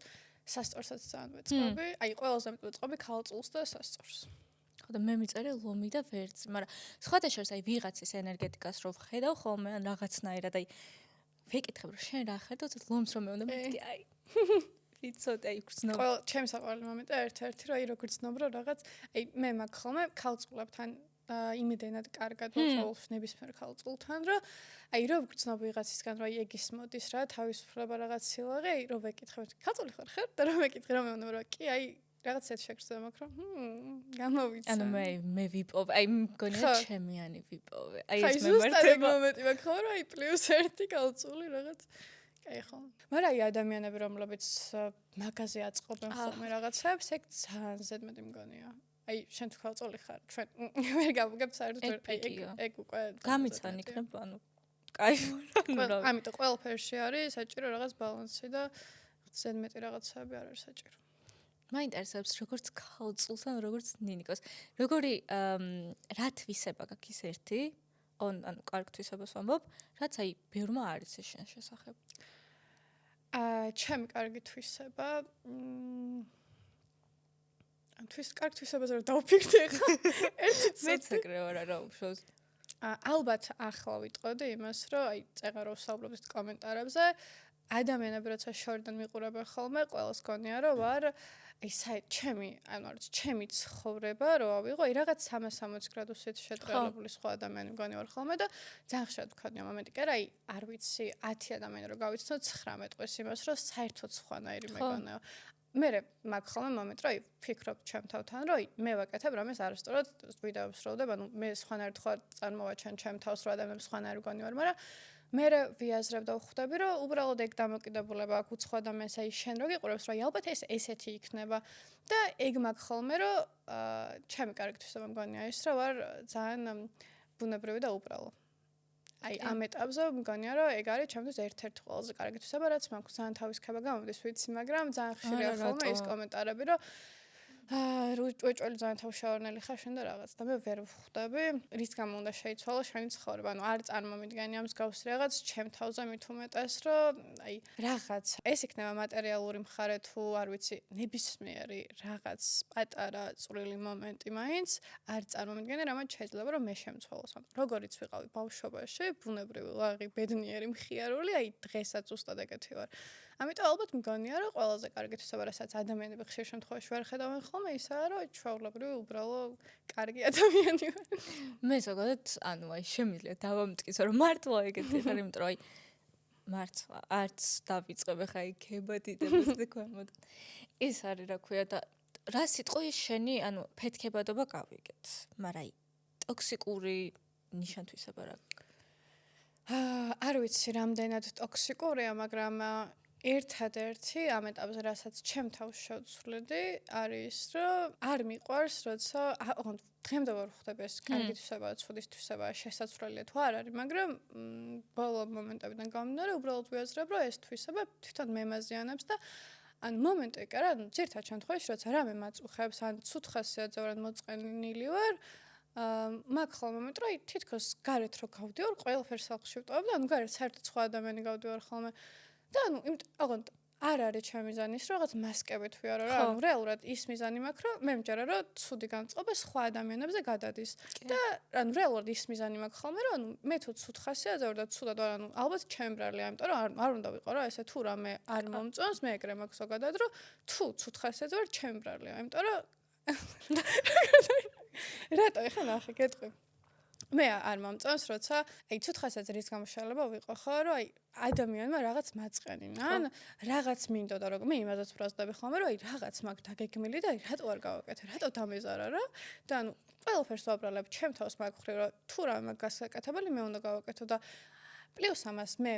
B: სასწორსაც ძალიან ვეწყობი. აი, ყველაზე მეტ ვეწყობი ქალწულს და სასწორს.
A: ხო და მე მიწერე ლომი და ვერცი, მაგრამ სხვათა შორის აი ვიღაცის ენერგეტიკას რო ვხედავ ხოლმე ან რაღაცნაირად აი ვეკითხებ რომ შენ რა ხარ და ლომს რომ მეუნდა მეთქი აი ვიცოდი აი გრძნობ.
B: ყველა ჩემს საყვარელი მომენტი ერთ-ერთი რომ აი როგორ გრძნობ რომ რაღაც აი მე მაგ ხოლმე ქალწულებთან იმედენად კარგად ვაყოლ ნებისმიერ ქალწულთან რომ აი რო გრძნობ ვიღაცისგან რომ აი ეგის მოდის რა თავისუფლება რაღაც სილაღე აი რო ვეკითხებ ქალწული ხარ და რო ვეკითხე რომ მეუნდა რომ კი აი რაღაცეთ შეგრძნობა მაქვს რომ გამოვიცა.
A: ანუ მე ვიპოვე, აი მგონია ჩემიანი ვიპოვე. აი ეს
B: მე მარტივი მომენტი მაქვს ხო რომ აი +1 ქალწული რაღაც კაი ხო. მაგრამ აი ადამიანები რომლებიც მაგაზე აწყობენ ხოლმე რაღაცებს, ეგ ძალიან ზედმეტი მგონია. აი შენ თუ ქალწული ხარ, ჩვენ ვერ გავუგებ საერთოდ ეგ უკვე
A: გამიცან იქნებ ანუ კაი.
B: ამიტომ ყველაფერში არის საჭირო რაღაც ბალანსი და ზედმეტი რაღაცები არ არის საჭირო.
A: მაინტერესებს როგორც ქალწულთან, როგორც ნინიკოს. როგორი რა თვისება გაქვს ის ერთი? ანუ კარგ თვისებას ვამბობ, რაც აი ბევრმა არის ეს შენ შესახებ.
B: ჩემი კარგი თვისება კარგ თვისებაზე რომ დავფიქრდი ახლა. ერთი
A: მეცეკრევა რა უშავს.
B: ალბათ ახლა ვიტყოდი იმას, რომ აი წეღა რო ვსაუბრობთ კომენტარებზე, ადამიანები როცა შორიდან მიყურებენ ხოლმე, ყველას გონია რომ ვარ აი ჩემი ცხოვრება რო ავიღო, აი რაღაც 360 გრადუსით შეტრიალებული სხვა ადამიანი მგონი ვარ ხოლმე და ძალიან ხშირად ვქონია მომენტი, კი რა, აი არ ვიცი 10 ადამიანი რო გავიცნო 19 ყვეს იმას, რომ საერთოდ სხვანაირი მეგონეო. მე მაგ ხოლმე მომენტ რომ აი ფიქრობ ჩემ თავთან, რომ აი მე ვაკეთებ რამეს არასწორად ვიდეოებს რო ვდებ, ანუ მე სხვანაირად ხარ წარმოვაჩენ ჩემ თავს რა ადამიანებს სხვანაირი მგონი ვარ, მაგრამ მე ვიაზრებ და ვხვდები, რომ უბრალოდ ეგ დამოკიდებულება აქვს უცხო ადამიანს, აი შენ რო გიყურებს, რომ აი ალბათ ეს ესეთი იქნება და ეგ მაგ ხოლმე, რომ ჩემი კარგი თვისება მგონია ის, რომ ვარ ძალიან ბუნებრივი და უბრალო. აი ამ ეტაპზე მგონია, რომ ეგ არის ჩემთვის ერთ-ერთი ყველაზე კარგი თვისება, რაც მაქვს ძალიან თავისქება გამოდის, ვიცი, მაგრამ ძალიან ხშირია ხოლმე ის კომენტარები, რომ რუჭვეჭველი ძალიან თავშეურნელი ხარ შენ და რაღაც და მე ვერ ვხვდები რის გამო უნდა შეიცვალო შენი ცხოვრება. ანუ არ წარმომიდგენია მსგავსი რაღაც ჩემ თავზე მით უმეტეს რომ აი რაღაც ეს იქნება მატერიალური მხარე თუ არ ვიცი ნებისმიერი რაღაც პატარა წვრილი მომენტი მაინც არ წარმომიდგენია რამაც შეიძლება რომ მე შემცვალოს. ანუ როგორიც ვიყავი ბავშვობაში ბუნებრივი ლაღი ბედნიერი მხიარული აი დღესაც უბრალოდ ეგეთი ვარ. ამიტომ ალბათ მგონია რომ ყველაზე კარგი თვისება რასაც ადამიანები ხშირ შემთხვევაში ვერ ხედავენ ხოლმე ისაა რომ ჩვეულებრივი უბრალო კარგი ადამიანი ვარ.
A: მე ზოგადად ანუ აი შემიძლია დავამტკიცო რომ მართლა ეგეთი ხარ, იმიტომ რომ აი მართლა არც დავიწყებ ხა აი ქებადიდებას და ქვემოთ. ის არის რა ქვია და რა სიტყვა ის შენი ანუ ფეთქებადობა გავიგეთ, მაგრამ აი ტოქსიკური ნიშან-თვისება რა?
B: არ ვიცი რამდენად ტოქსიკურია, მაგრამ ერთადერთი ამ ეტაპზე რასაც ჩემ თავს შევცვლედი არის რომ არ მიყვარს როცა დღემდე ვერ ხვდები ეს კარგი თვისება, ცუდის თვისება შესაძლებელია თუ არ არის, მაგრამ ბოლო მომენტებიდან გამომდინარე უბრალოდ ვიაზრებ რომ ეს თვისება თვითონ მემაზიანებს და ან მომენტი კი არა, ძირთად შემთხვევაში როცა რამე მაწუხებს ან ცუდ ხასიათზე ვარ მოწყენილი ვარ მაგ ხოლმე მომენტი რომ თითქოს გარეთ რო გავდივარ ყველაფერს სახლში ვტოვებ და ანუ გარეთ საერთოდ სხვა ადამიანი გავდივარ ხოლმე და ანუ ოღონდ არ არის ჩემი მიზანი ის რომ რაღაც მასკებით ვიარო რა, ანუ რეალურად ის მიზანი მაქვს რომ მე მჯერა რომ ცუდი განწყობა სხვა ადამიანებზე გადადის და ანუ რეალურად ის მიზანი მაქვს ხოლმე რომ ანუ მე თუ ცუდ ხასიათზე ვარ და ცუდად ვარ, ანუ ალბათ ჩემბრალია, ამიტომ რომ არ უნდა ვიყო რა ესე თუ რამე არ მომწონს, მე ეგრე მაქვს ზოგადად რომ თუ ცუდ ხასიათზე ვარ ჩემბრალია, ამიტომ რომ რატო ეხლა ნახე გეტყვი მე არ მომწონს როცა აი ცუდ ხასიათზე რის გამო შეიძლება ვიყო ხო რომ აი ადამიანმა რაღაც მაწყენინან რაღაც მინდოდა რომ მე იმასაც ბრაზდები ხოლმე რომ აი რაღაც მაგ დაგეგმილი და აი რატო არ გავაკეთე რატო დამეზარა რა და ანუ ყველაფერს ვაბრალებ ჩემ თავს მაგ ხრივ რომ თუ რა მაგ გასაკეთებელი მე უნდა გავაკეთო და პლუს ამას მე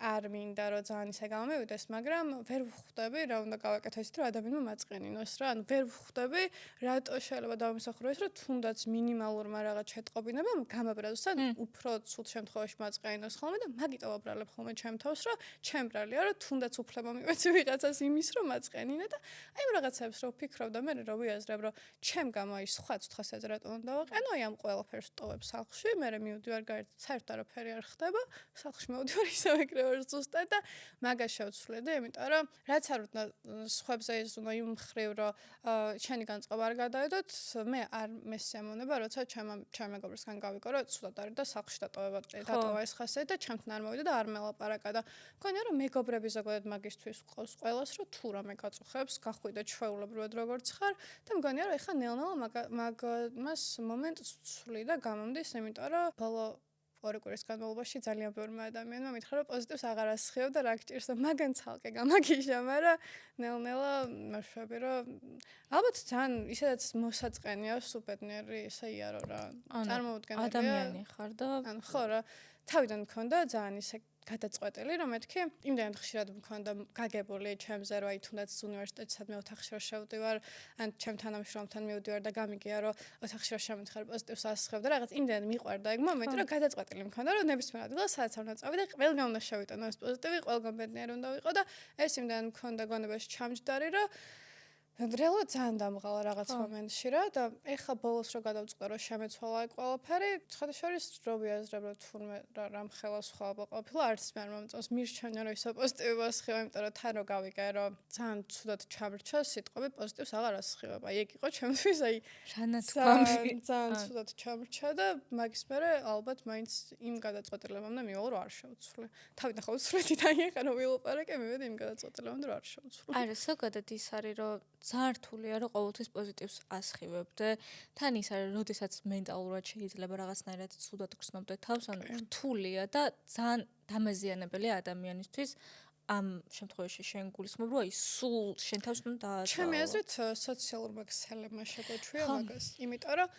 B: არ მინდა რომ ძალიან ისე გამომივიდეს, მაგრამ ვერ ვხვდები რა უნდა გავაკეთო ისეთ რომ ადამიანმა მაწყენინოს რა, ანუ ვერ ვხვდები რატო შეიძლება დავიმსახურო ის რომ თუნდაც მინიმალურმა რაღაც შეტყობინებამ გამაბრაზოს ან უფრო ცუდ შემთხვევაში მაწყენინოს ხოლმე და მაგიტო ვაბრალებ ხოლმე ჩემ თავს რომ ჩემბრალია რომ თუნდაც უფლება მივეცი ვიღაცას იმის რომ მაწყენინე და აი ამ რაღაცებს რო ვფიქრობ და მე რო ვიაზრებ რომ ჩემ გამო აი სხვა ცუდ ხასიათზე რატო უნდა დავაყენო აი ამ ყველაფერს ვტოვებ სახლში მე მივდივარ გარეთ საერთოდ არაფერი არ ხდება სახლში მოვდივარ ისევ ეგრე ვარ ზუსტად და მაგას შევცვლედი, იმიტომ რომ რაც არ უნდა სხვებზე ეს უნდა იმ მხრივ რომ შენი განწყობა არ გადავიდოთ, მე არ მესიამოვნება, როცა ჩემ მეგობრისგან გავიკო, რომ ცუდად არის და სახლში დატოვა ეს ხასიათი და ჩემთან არ მოვიდა და არ მელაპარაკა და მგონია რომ მეგობრები ზოგადად მაგისთვის ყავს ყველას, რომ თუ რამე გაწუხებს, გახვიდე ჩვეულებრივად როგორც ხარ და მგონია რომ ეხა ნელ-ნელა მას მომენტს ვცვლი და გამომდის, იმიტომ რომ ბოლო 2 კვირის განმავლობაში ძალიან ბევრმა ადამიანმა მითხრა რომ პოზიტივს აღარ ასხივებ და რა გჭირს და მაგან ცალკე გამაგიშა, მაგრამ ნელ-ნელა მშვები რომ ალბათ ძალიან ისედაც მოსაწყენია სუპერნიერი ესე იარო რა წარმოუდგენელია
A: ადამიანი ხარ და
B: ანუ ხო რა თავიდან მქონდა ძალიან ისე გადაწყვეტილი რომ მეთქი იმდენად ხშირად მქონდა გაგებული ჩემზე რომ აი თუნდაც უნივერსიტეტში სადმე ოთახში რომ შევდივარ ან ჩემ თანამშრომლთან მივდივარ და გამიგია რომ ოთახში რომ შემოთხარ პოზიტივს ასხებ და რაღაც იმდენად მიყვარდა ეგ მომენტი რომ გადაწყვეტილი მქონდა რომ ნებისმიერ ადგილას სადაც არ უნდა წავიდე და ყველგან უნდა შევიტანო ეს პოზიტივი ყველგან ბედნიერი უნდა ვიყო და ეს იმდენად მქონდა გონებაში ჩამჯდარი რომ რეალურად ძალიან დამღალა რაღაც მომენტში რა და ეხლა ბოლოს რო გადავწყვე რომ შემეცვალა ეგ ყველაფერი ცხადაშორის რო ვიაზრებ რომ თურმე რამ ხელა სხვა ყოფილა არც მე არ მომწონს მირჩენია რომ ისო პოზიტივი ასხივებ იმიტომ რომ თან რო გავიგე რომ ძალიან ცუდად ჩამრჩა სიტყვები პოზიტივს აღარ ასხივებ აი ეგ იყო ჩემთვის აი ძალიან ცუდად ჩამრჩა და მაგის მერე ალბათ მაინც იმ გადაწყვეტილებამდე მივალ რომ არ შევცვლი თავიდან ხო ვცვლედი და აი ეხლა რო ვილაპარაკე მივედი იმ გადაწყვეტილებამდე რომ არ შევცვლი
A: არა ზოგადად ის არის რომ ძალიან რთულია რომ ყოველთვის პოზიტივს ასხივებდე. თან ის არის, როდესაც მენტალურად შეიძლება რაღაცნაირად ცუდად გრძნობდე თავს, ანუ რთულია და ძალიან დამაზიანებელია ადამიანისთვის. ამ შემთხვევაში შენ გულისხმობ, რომ აი სულ შენ თავს უნდა დააწყო.
B: ჩემი აზრით სოციალურმა ქსელებმა შეგვეჩვია მაგას, იმიტომ რომ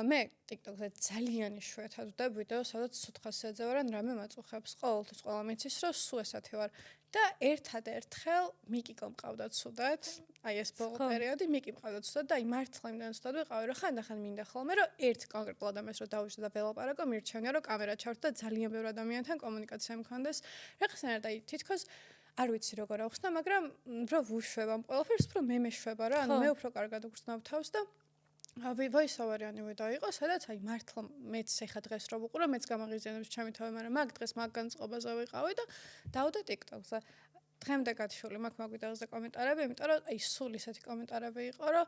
B: მე TikTok-ზე ძალიან იშვიათად ვდებ ვიდეოს, სადაც ცუდ ხასიათზე ვარ ან რამე მაწუხებს. ყოველთვის ყველა მიცის, რომ სულ ესეთი ვარ. და ერთადერთხელ მიკიკო მყავდა ცუდად, აი ეს ბოლო პერიოდი მიკი მყავდა ცუდად და აი მართლა იმდან ცუდად ვიყავი, რომ ხანდახან მინდა ხოლმე, რომ ერთ კონკრეტულ ადამიანს რომ დავუშვი და ველაპარაკო, მირჩენია, რომ კამერა ჩავარდა და ძალიან ბევრ ადამიანთან კომუნიკაცია მქონდეს. რაღაცნაირად აი თითქოს არ ვიცი როგორ ახსნა, მაგრამ რო ვუშვებ ამ ყველაფერს, უფრო მე მეშვება რა, ანუ მე უფრო კარგად ვგრძნობ თავს და voice-over-იანი ვიდეო სადაც აი მართლა მეც ეხა დღეს რო ვუყურო, მეც გამაღიზიანებს ჩემი თავი, მაგრამ მაგ დღეს მაგ განწყობაზე ვიყავი და დავდე TikTok-ზე. დღემდე გათიშული მაქვს მაგ ვიდეოზე კომენტარები, იმიტომ რომ აი სულ ისეთი კომენტარები იყო, რომ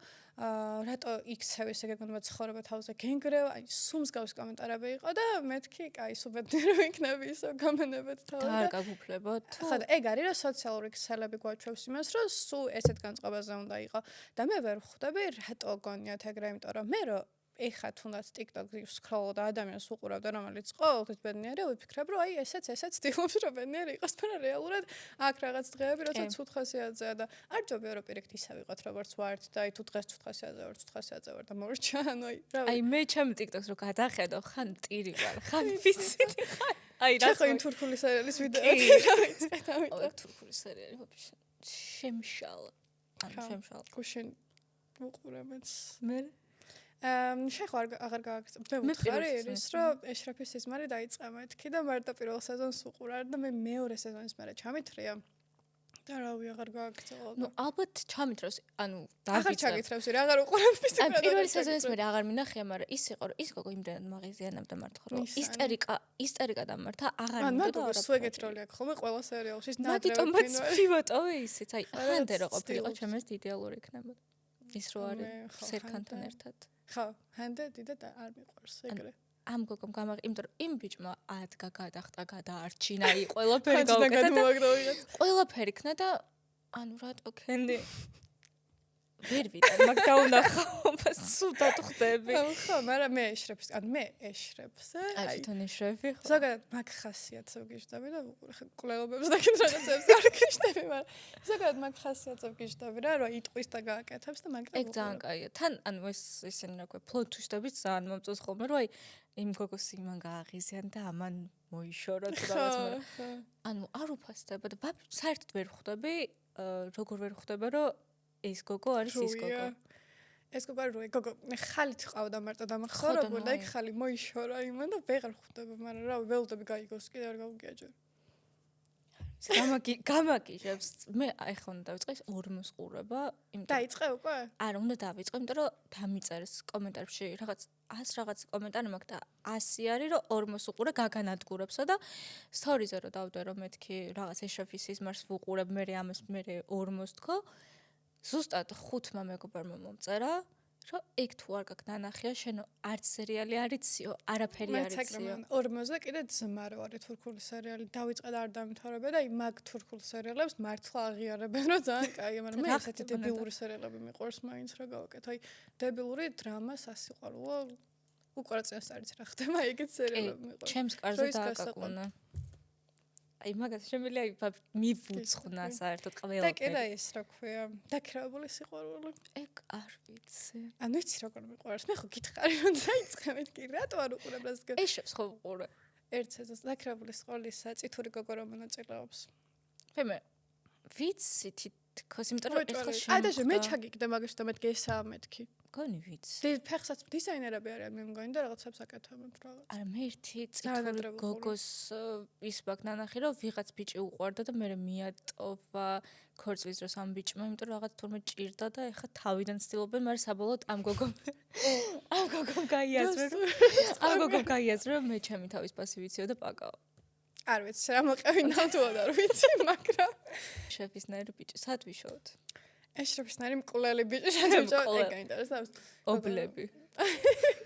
B: რატო იქცევის ეგ გონდა ცხოვრება თავზე გენგრევ, აი სულ მსგავსი კომენტარები იყო და მეთქი, კაი, სუბედნიერი ვიქნები ისო გამონებად თავი
A: და არ გაგუფლებოდ.
B: ხო და ეგ არის რომ სოციალური ქსელები გვაჩვევს იმას, რომ სულ ესეთ განწყობაზე უნდა იყო და მე ვერ ვხვდები, რატო გონიათ ეგრე, იმიტომ რომ მე რო ეხა თუნდაც TikTok-ზე ვსკროლ და ადამიანს უყურავდა, რომელიც ყოველთვის ბედნიერი, ვიფიქრებ, რომ აი ესეც ცდილობს, რომ ბედნიერი იყოს, მაგრამ რეალურად აქ რაღაც დღეები, როცა ცუდ ხასიათზეა და არ ჯობია რომ პირიქით ისე ვიყოთ, როგორც ვართ და აი თუ დღეს ცუდ ხასიათზე ვარ და მორჩა, ანუ
A: აი მე ჩემ TikTok-ს რო გადახედო, ხან ტირი ვარ, ხან ვიცით, აი რა
B: ხო იმ თურქული სერიალის ვიდეოები რა ვიცი,
A: ამიტომ თურქული სერიალი ვაფშე შემშალა. ანუ შემშალა.
B: გუშინ უყურებთ.
A: მე
B: შეხო აღარ გააგრძელებ. მე ვთქვი ის რომ ეშრაფის სიზმარი დაიწყე მეთქი და მარტო პირველ სეზონს უყურარ და მე მეორე სეზონის მერე ჩამithრია. და რავი აღარ გააგრძელებ.
A: ნუ ალბათ ჩამithროს, ანუ
B: აღარ ჩაგითრევს, რა აღარ უყურებ ის
A: ან პირველი სეზონის მერე აღარ მინახია, მაგრამ ის იყო რომ ის გოგო იმდენად მაღიზიანებდა მართლა რომ ისტერიკა დამართა, აღარ მინდა და
B: არა. სულ ეგეთ როლი აქვს ხოლმე ყველა სერიალში.
A: მაგიტომაც ვივატოვე ისიც, აი ხანდე რო ყოფილიყო ჩემს იდეალური იქნებოდა. ის რო არის სერქანთან ერთად.
B: ხო, ჰანდე დიდად არ მიყვარს ეგრე.
A: ამ გოგომ გამაყ, იმიტომ რომ იმ ბიჭმა ადგა გადახტა, გადაარჩინა, აი ყველაფერი გავუკეთა და ყველაფერი იქნა და ანუ რატო ქენდი ვერ ვიტან, მაგ დაუნახავ, სუდად ხვდები.
B: ხო, მაგრამ მე ეშრებს, ანუ მე ეშრებსე,
A: აი თვითონ ეშრები ხო.
B: ზოგადად მაგ ხასიათს ვგიჟდები და კვლევებს და კიდე რაღაცებს არ გიჟდები, მაგრამ ზოგადად მაგ ხასიათს ვგიჟდები რა, რომ იტყვის და გააკეთებს და მაგ
A: ეგ ძალიან კაია. თან ანუ ეს ისინი რა ქვია, plot twist-ები ძალიან მომწონს ხოლმე, რომ აი იმ გოგოს იმან გააღიზიან და ამან მოიშორა თუ რაღაც, მაგრამ ანუ არ უფასდება და საერთოდ ვერ ხვდები, როგორ ვერ ხვდება, რომ ეს გოგო არის ის გოგო.
B: ეს გოგო რო გოგო ხალით ყავდა მარტო დამახსოვრებული და ეგ ხალი მოიშორა იმან და ვეღარ ხვდება, მაგრამ რა ველოდები გაიგოს კიდე არ გავუგია ჯერ.
A: გამაგიჟებს. მე ახლა უნდა დავიწყე ორმოს ყურება, იმიტომ
B: დაიწყე უკვე?
A: არა, უნდა დავიწყო, იმიტომ რომ დამიწერეს კომენტარებში რაღაც 100 რაღაც კომენტარი მაქვს და 100 არის რომ ორმოს უყურე გაგანადგურებსო და სტორიზე რომ დავდე რომ მეთქი რაღაც ეშრაფის სიზმარს ვუყურებ, მე ამას მე ორმოს თქო. ზუსტად 5-მა მეგობარმა მომწერა რომ ეგ თუ არ გაქვს ნანახია, შენ არც სერიალი არიციო, არაფერი არიციო.
B: მე 40-ზე კიდე ძმარო არის თურქული სერიალი. დავიწყე და არ დამთავრებია და მაგ თურქულ სერიალებს მართლა აღიარებენ, რომ ძალიან კაია, მაგრამ მე ესეთი დებილური სერიალები მიყვარს მაინც რა გავაკეთე. აი, დებილური დრამა სასიყვარულო უკრაინასტარიც რა ხდება, ეგეთ სერიალები მიყვარს.
A: ჩემს კარზე დააკაკუნა. აი მაგას შემიძლია მივუცხნა საერთოდ ყველაფერი.
B: და კიდე ის რა ქვია, დაქირავებული სიყვარული.
A: ეგ არ ვიცი.
B: ანუ იცი როგორ მიყვარს? მე ხო გითხარი რომ დაიწყე მეთქი, რატო არ უყურებ რას გე?
A: ეშებს ხო უყურე.
B: ერთ სეზონს დაქირავებული სიყვარულის წითური გოგო რომ მონაწილეობს.
A: მე ვიცი თითქოს, იმიტომ რომ ეხლა
B: ადაშე მე ჩაგიგდა მაგაში და მეთქი ესაა მეთქი.
A: გონი ვიცი.
B: ფეხსაც დიზაინერები არიან მე მგონი და რაღაცებს აკეთებენ რაღაც.
A: არა მე ერთი წითური გოგოს ის ბაკ ნანახი რომ ვიღაც ბიჭი უყვარდა და მე მიატოვა ქორწილის დროს ამ ბიჭმა, იმიტომ რომ რაღაც თურმე ჭირდა და ეხლა თავიდან ცდილობენ, მაგრამ საბოლოოდ ამ გოგომ გაიაზრა, მე ჩემი თავის პასი ვიციო და პაკაო.
B: არ ვიცი რა მოყევი ნამდვილად არ ვიცი, მაგრამ
A: შეფისნაირი ბიჭი სად ვიშოვთ?
B: ეშრაფისნაირი მკვლელი ბიჭი შეჭო ეგ გაინტერესებს.
A: ობლები.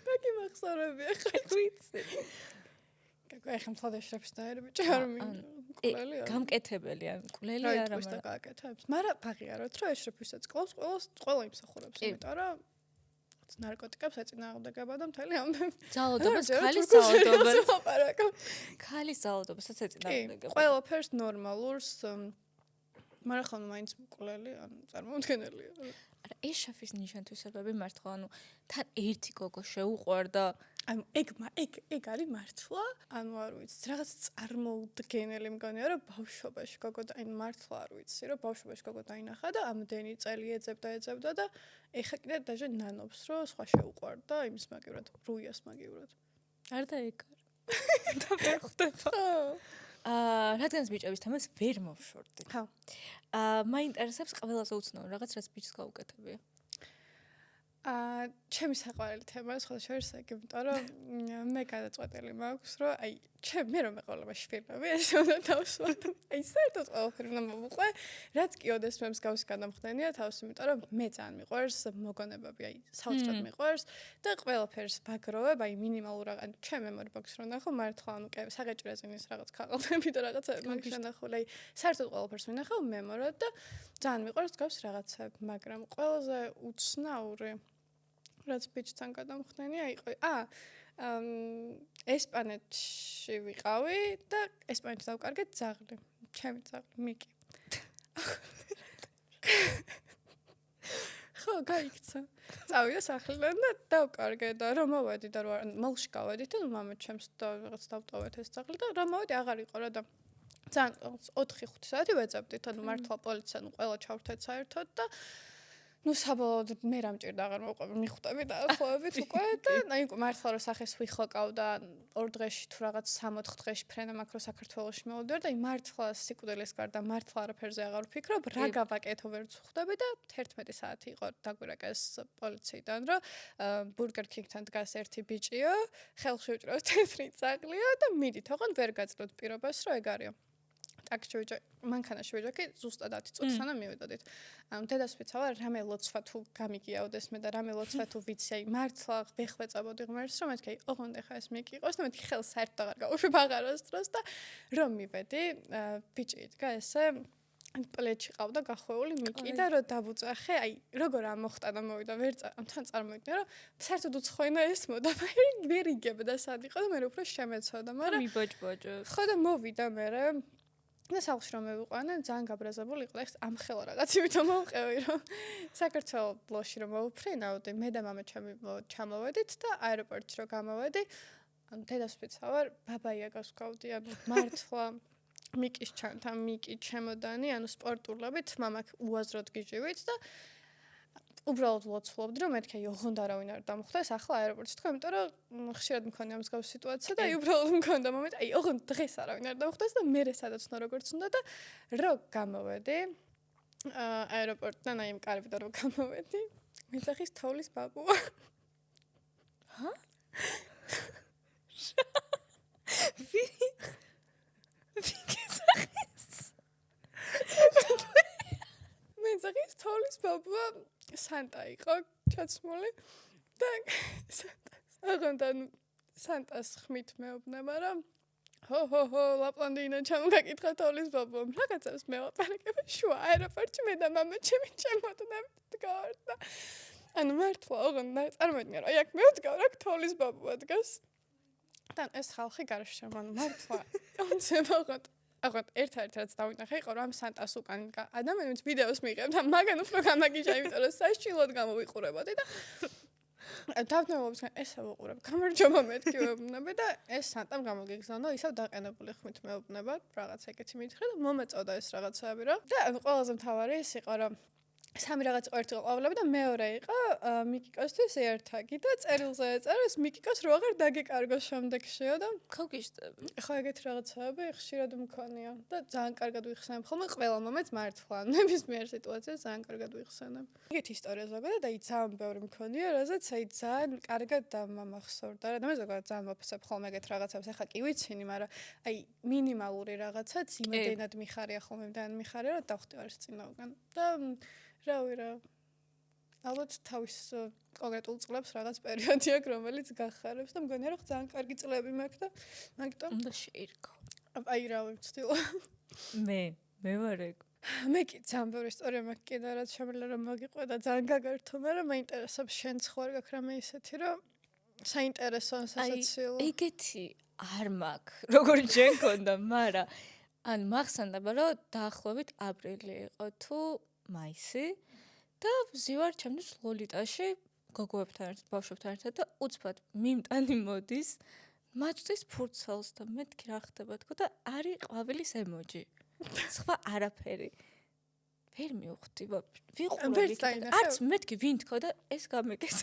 B: მაგი მახსოვრებია ხა
A: ვიცი.
B: გაგო ეხლა მთლად ეშრაფისნაირი ბიჭი არ მკვლელი არა.
A: გამკეთებელი ან მკვლელი
B: რა
A: არა,
B: მაგრამ გააკეთებს. მაგრამ აღიაროთ რომ ეშრაფისაც კლავს ყველა იმსახურებს, იმიტომ რომ ნარკოტიკებს ეწინააღმდეგება და მთელი ამდენ
A: ძალადობას ხალის ძალადობას
B: ლაპარაკო.
A: ხალის ძალადობასაც ეწინააღმდეგება.
B: ყველაფერს ნორმალურს მაგრამ ხომ მაინც მკვლელი ან წარმოუდგენელია.
A: არა, ეს შაფის ნიშანთვისებები მართლა, ანუ თან ერთი გოგო შეუყვარდა.
B: ანუ ეგ არის მართლა, ანუ არ ვიცი, რაღაც წარმოუდგენელი მგონია რომ ბავშვობაში გოგო და აი მართლა არ ვიცი, რომ ბავშვობაში გოგო დაინახა და ამდენი წელი ეძებდა და ეხა კიდე დაჟე ნანობს რომ სხვა შეუყვარდა იმის მაგივრად, რუიას მაგივრად.
A: არ და ეგ არ. და ვერ ხდება. რადგანაც ბიჭების თემას ვერ მოვშორდი.
B: ხო.
A: მაინტერესებს ყველაზე უცნაური რაღაც რაც ბიჭს გაუკეთებია.
B: ჩემი საყვარელი თემა სხვა შორის ეგ, იმიტომ რომ მე გადაწყვეტილი მაქვს, რომ აი მე რომ მეყოლა შვილები, ეს უნდა დავსვათ. აი საერთოდ ყველაფერი უნდა მოვუყვე, რაც კი ოდესმე მსგავსი გადამხდენია თავს, იმიტომ რომ მე ძალიან მიყვარს მოგონებები, აი საოცრად მიყვარს და ყველაფერს ვაგროვებ, აი მინიმალურ რაღაც ჩემ მემორი ბოქს რო ნახო, მართლა ანუ საღეჭრეზინის რაღაც ქაღალდები და რაღაცა მაგის შენახული, აი საერთოდ ყველაფერს ვინახავ მემორად და ძალიან მიყვარს მსგავს რაღაცები, მაგრამ ყველაზე უცნაური რაც ბიჭთან გადამხდენია იყო ესპანეთში ვიყავი და ესპანეთში დავკარგე ძაღლი, ჩემი ძაღლი მიკი. ხო, გაიქცა. წავიდა სახლიდან და დავკარგე და რომ მოვედი და მოლში გავედით და მამა ჩემს და რაღაც დავტოვეთ ეს ძაღლი და რომ მოვედი აღარ იყო რა და ძალიან 4-5 საათი ვეძებდით, ანუ მართლა პოლიციამ ყველა ჩავრთეთ საერთოდ და ну საბოლოოდ მე რა მჭირდა აღარ მოვყვები მიხვდები და ახლოვებით უკვე და აი მართლა რომ სახეს ვიხლოკავ და 2 დღეში თუ რაღაც 3-4 დღეში ფრენა მაქვს რომ საქართველოში მოვიდარ და აი მართლა სიკვდილის გარდა მართლა არაფერზე აღარ ვფიქრობ რა გავაკეთო ვერც ვხვდები და 11 საათი იყო დაგვირაკეს პოლიციიდან რომ ბურგერ კინგთან დგას ერთი ბიჭიო ხელში უჭრავს თეთრი ძაღლიო და მიდით ოღონდ ვერ გაძლევთ პირობას რომ ეგ არისო ტაქსში მანქანაში ვიჯექი ზუსტად 10 წუთი სანამ მივიდოდით. დედას ვიცავა რამე ლოცვა თუ გამიგიაოდეს მე და რამე ლოცვა თუ ვიცი აი მართლა ვეხვეწაბოდი ღმერთს რომ მეთქი ოღონდ ეხა ეს მიკი იყოს და მეთქი ხელს საერთოდ აღარ გავუშვებ აღარას დროს და რომ მივედი ბიჭი იდგა ესე პლეჩი ყავდა გახვეული მიკი და რომ დავუწახე აი როგორ ამოხტა და მოვიდა ვერ თან წარმოვიდგინე რომ საერთოდ უცხოენა ეს მოდა ვერ იგებდა სად იყო და მე უფრო შემეცოდა მაგრამ
A: მიბოჭბოჭო
B: ხო და მოვიდა მე და სახლში რომ მევიყვანე ძალიან გაბრაზებული იყო და ეს ამხელა რაღაცებით მოვყევი რომ საქართველოში რომ მოვფრინავდი მე და მამა ჩამოვედით და აეროპორტში რომ გამოვედი ანუ დედას ვეცავარ ბაბაიაგას გავდი ანუ მართლა მიკის ჩანთან მიკი ჩემოდანი ანუ სპორტულობით მამა უაზროდ გიჟივით და უბრალოდ ლოცულობდი, რომ მეთქე ოღონდ არავინ არ დამხვდეს ახლა აეროპორტში თქვა, იმიტომ რომ ხშირად მქონია მსგავსი სიტუაცია და უბრალოდ მქონდა მომენტი, ოღონდ დღეს არავინ არ დამხვდეს და მე სადაც უნდა როგორც უნდა და რო გამოვედი აეროპორტიდან, აი იმ კარებიდან რო გამოვედი, მეძახის თოვლის ბაბუა.
A: ჰა?
B: მეძახის თოვლის ბაბუა სანტა იყო ჩაცმული და სანტას ხმით მეუბნება რომ ჰო ლაპლანდიიდან ჩამოგაკითხა თოვლის ბაბუამ რაღაცას მელაპარაკება შუა აეროპორტში მე და მამა ჩემი ჩემოდნებით დგავართ და ანუ მართლა ოღონდ წარმოვიდგინე რომ აქ მე ვდგავ რა თოვლის ბაბუა დგას და ეს ხალხი გარშემო ანუ მართლა ოღონდ ერთ-ერთი რაც დავინახე იყო რომ ამ სანტას უკან ადამიანებს ვიდეოს მიიღებდა მაგან უფრო გამაგიჟა იმიტომ რომ სასჭილოდ გამოვიყურებოდი და დავდნელობს ესა ვუყურებ გამარჯობა მეთქი ვეუბნები და ეს სანტამ გამოგიგზავნა ისევ დაყენებული ხმით მეუბნება რაღაცა ეგეთი მითხრა და მომეწოდა ეს რაღაცები რომ და ყველაზე მთავარი ის იყო რომ სამი რაღაც ერთი ყვავლები და მეორე იყო მიკიკოსთვის ერთაგი და წერილზე ეწერეს მიკიკოს რო აღარ დაგეკარგოს შემდეგშიო და
A: ხოგიშტები
B: ხო ეგეთი რაღაცები ხშირად მქონია და ძალიან კარგად ვიხსენებ ხოლმე ყველა მომენტს მართლა ნებისმიერ სიტუაციას ძალიან კარგად ვიხსენებ ეგეთი ისტორია ზოგადად აი ძალიან ბევრი მქონია რაზეც აი ძალიან კარგად დამამახსოვრდა რა და მე ზოგადად ძალიან ვაფასებ ხოლმე ეგეთ რაღაცებს ახლა კი ვიცინი მაგრამ აი მინიმალური რაღაცაც იმედენად მიხარია ხოლმე იმდან მიხარია რომ დავხვდი არის წინააღმდეგ და რავი რა ალბათ თავის კონკრეტულ წლებს რაღაც პერიოდი აქვს რომელიც გახარებს და მგონია რომ ძალიან კარგი წლები მაქვს და მაგიტომ
A: უნდა შეირგო
B: აი რავი ვცდილო
A: მე ვარ ეგ
B: მე კი ძალიან ბევრი ისტორია მაქვს კიდე რაც შემიძლია რომ მოგიყვე და ძალიან გაგართო მაგრამ მაინტერესებს შენ სხვა გაქვს რამე ისეთი რომ საინტერესო სასაცილო
A: ეგეთი არ მაქვს როგორი ჯენ კონდა მაგრამ ან მახსენდება რომ დაახლოებით აპრილი იყო თუ მაისი და ვზივარ ჩემთვის ლოლიტაში გოგოებთან ერთად, ბავშვებთან ერთად და უცბად მიმტანი მოდის მაწვდის ფურცელს და მეთქი რა ხდება თქო და არის ყვავილის ემოჯი. სხვა არაფერი. ვერ მივხვდი, ვიყურები და არც მეთქი ვინ თქო და ეს გამეკეს.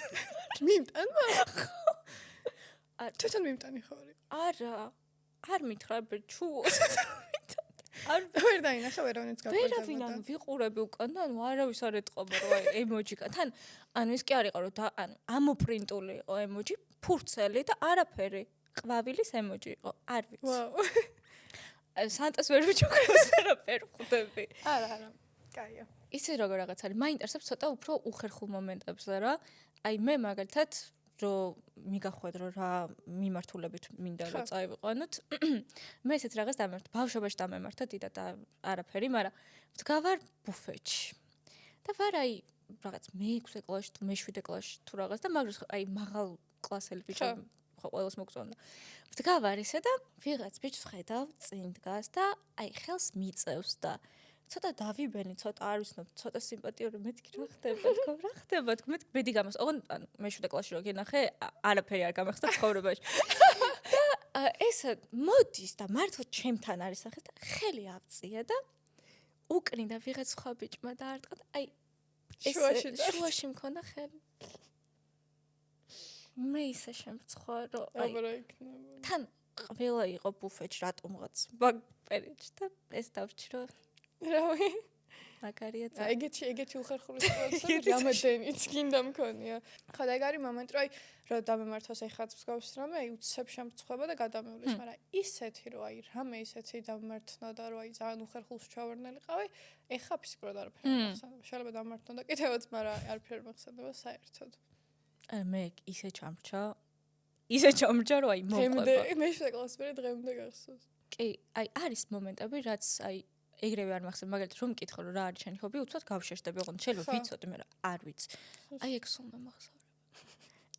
B: მიმტანმა? თვითონ მიმტანი ხარ?
A: არა. არ მითხრა ბერჩუ.
B: არ ვერ დაინახა ვერავინიც გაფრთხილდა.
A: ვერავინ ანუ ვიყურები უკან და ანუ არავის არ ეთყობა რომ აი ემოჯი თან ანუ ის კი არ იყო რომ ანუ ამოპრინტული იყო ემოჯი ფურცელი და არაფერი ყვავილის ემოჯი იყო არ ვიცი.
B: ვაუ.
A: სანტას ვერ ვიჩუქრებს ვერაფერ ხვდები.
B: არა. კაია.
A: ისე როგორ რაღაც არის მაინტერესებს ცოტა უფრო უხერხულ მომენტებზე რა. აი მე მაგალითად რომ მიგახვედრო რა მიმართულებით მინდა რომ წაივიყვანოთ. მე ესეც რაღაც დამემართა, ბავშვობაში დამემართა დიდად არაფერი, მაგრამ ვდგავარ ბუფეტში. და ვარ აი რაღაც მე-6 კლასში თუ მე-7 კლასში თუ რაღაც და მაგას აი მაღალ კლასელი ბიჭი ხო ყველას მოგწონდა. ვდგავარ ისე და ვიღაც ბიჭს ხედავ წინ დგას და აი ხელს მიწევს და ცოტა დავიბენი, ცოტა არ ვიცნობ, ცოტა სიმპათიური მეთქი რა ხდება თქო, მე ბედი გამოს, ოღონდ ანუ მე-7 კლასში რო გენახე, არაფერი არ გამეხსდა ცხოვრებაში. და ეს მოდის და მართლა ჩემთან არის სახე და ხელი აფწია და უკრინდა ვიღაც სხვა ბიჭმა და არტყა და აი ეს შუაში მქონდა ხელი. მე ისე შემწყვა რომ აი თან ყველა იყო ბუფეტში რატომღაც მაგ პერიოდში და ეს დავჭი რომ
B: რავი
A: მაგარია
B: და ეგეთი უხერხული სიტუაცია რამოდენიც გინდა მქონია ხო და ეგ არის მომენტი რომ აი რომ დამემართოს ეხაც მსგავს რამე აი უცებ შემწხვება და გადამევლის მაგრამ ისეთი რომ აი რამე ისეთი დამემართნა და რომ აი ძალიან უხერხულს ჩავარნელიყავი ეხა ფიზიკურად არაფერი მახსენდება შეიძლება დამემართნა და კიდევაც მაგრამ არაფერი მახსენდება საერთოდ
A: მე ისე ჩამრჩა რომ აი მოყვება
B: მე-7 კლასში დღემდე გახსოვს
A: კი აი არის მომენტები რაც აი ეგრევე არ მახსენებ მაგალითად რომ მკითხო რომ რა არის შენი ჰობი უცბად გავშეშდები ოღონდ შეიძლება ვიცოდე მე არ ვიცი აი ეგ სულ მახსოვრება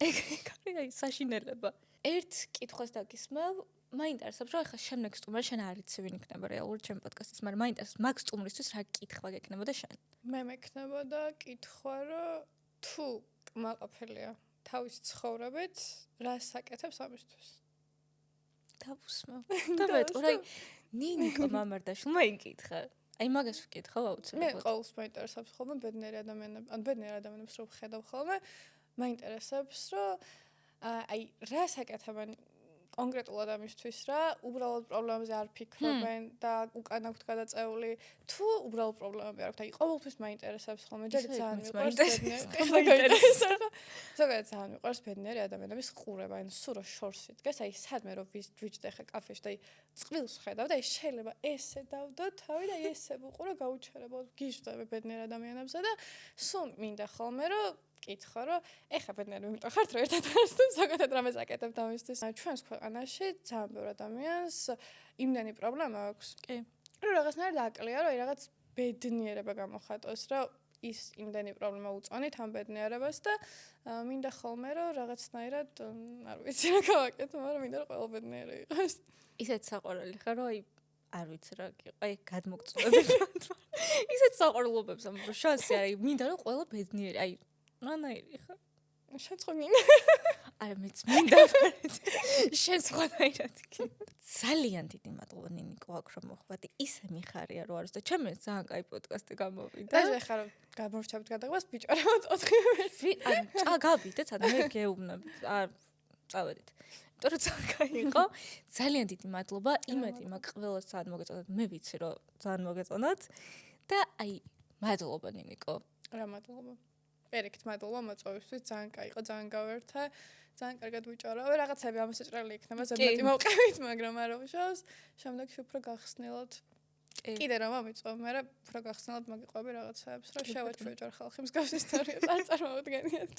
A: ეგ აი საშინელება ერთ კითხვას დაგისმევ მაინტერესებს რომ ახლა შემდეგ სტუმარი შენ არ იცი ვინ იქნება რეალურად ჩემ პოდკასტის მაგრამ მაინტერესებს მაგ სტუმრისთვის რა კითხვა გეკნებოდა შენ
B: მე მექნებოდა კითხვა რომ თუ კმაყოფილია თავის ცხოვრებით რას აკეთებს ამისთვის
A: დავუსმევ და მეტყვი ნინიკო მამარდაშვილმა იკითხა აი მაგას ვკითხავ
B: მე
A: აუცილებლად.
B: ყოველს მაინტერესებს ხოლმე ბედნიერი ადამიანები, ან ბედნიერი ადამიანებს რო ვხედავ ხოლმე, მაინტერესებს რომ აი რას აკეთებენ კონკრეტულ ადამიანისთვის რა, უბრალოდ პრობლემებზე არ ფიქრობენ და უკან აქვთ გადაწეული, თუ უბრალოდ პრობლემები არ აქვთ, აი ყოველთვის მაინტერესებს ხოლმე და ძალიან მიყვარს ბედნიერი. ზოგადად ძალიან მიყვარს ბედნიერი ადამიანების ყურება, ანუ სულ რო შორს იდგეს, აი სადმე რო ვიჯდე ხე კაფეში და აი წყვილს ხედავ და აი შეიძლება ესე დავდო თავი და აი ესე ვუყურო, გაუჩერებო გიჟდები ბედნიერ ადამიანებზე და სულ მინდა ხოლმე რომ კითხო რომ ეხა ბედნიერი იმიტომ ხართ რომ ერთად არასდროს ზოგადად რამეს აკეთებთ ამისთვის. ჩვენს ქვეყანაში ძალიან ბევრი ადამიანს იმდენი პრობლემა აქვს.
A: კი.
B: რომ რაღაცნაირად აკლია რომ აი რაღაც ბედნიერება გამოხატოს, რომ ის იმდენი პრობლემა უწონით ამ ბედნიერებას და მინდა ხოლმე რომ რაღაცნაირად არ ვიცი რა გავაკეთო, მაგრამ მინდა რომ ყველა ბედნიერი იყოს.
A: ისეთ საყვარელი ხარ რომ აი არ ვიცი რა აი გადმოგწყვეტი. ისეთ საყვარლობებს ამ შანსი არის მინდა რომ ყველა ბედნიერი აი რანაირი ხარ?
B: შენ ხო მინდა?
A: არა მეც მინდა შენ სხვანაირად კი. ძალიან დიდი მადლობა ნინიკო აქ რომ მოხვედი. ისე მიხარია რომ არის და ჩემს ძალიან კაი პოდკასტი გამოვიდა.
B: და ეხლა რომ გამორჩებით გადაგვას ბიჭარა მოწოთხი.
A: ან გავიდეთ, ან მე გეუბნებით. არ წავედით. იმიტომ რომ ძალიან კაი იყო. ძალიან დიდი მადლობა. იმედი მაქვს ყველას ძალიან მოგეწონათ. მე ვიცი რომ ძალიან მოგეწონათ და აი მადლობა ნინიკო.
B: რა მადლობა. ერიქით მადლობა მოწვევისთვის, ძალიან კაი იყო, ძალიან გავერთე, ძალიან კარგად ვიჭარავე, რაღაცები ამოსაჭრელი იქნება, ზედმეტი მოვყევით, მაგრამ არ უშავს. შემდეგში უფრო გახსნილად. კიდე რომ მომიწვევ, მაგრამ უფრო გახსნილად მოგიყვები რაღაცებს, რომ შევეჩვეჯარ ხალხი მსგავს ისტორიას, არ წარმოუდგენიათ.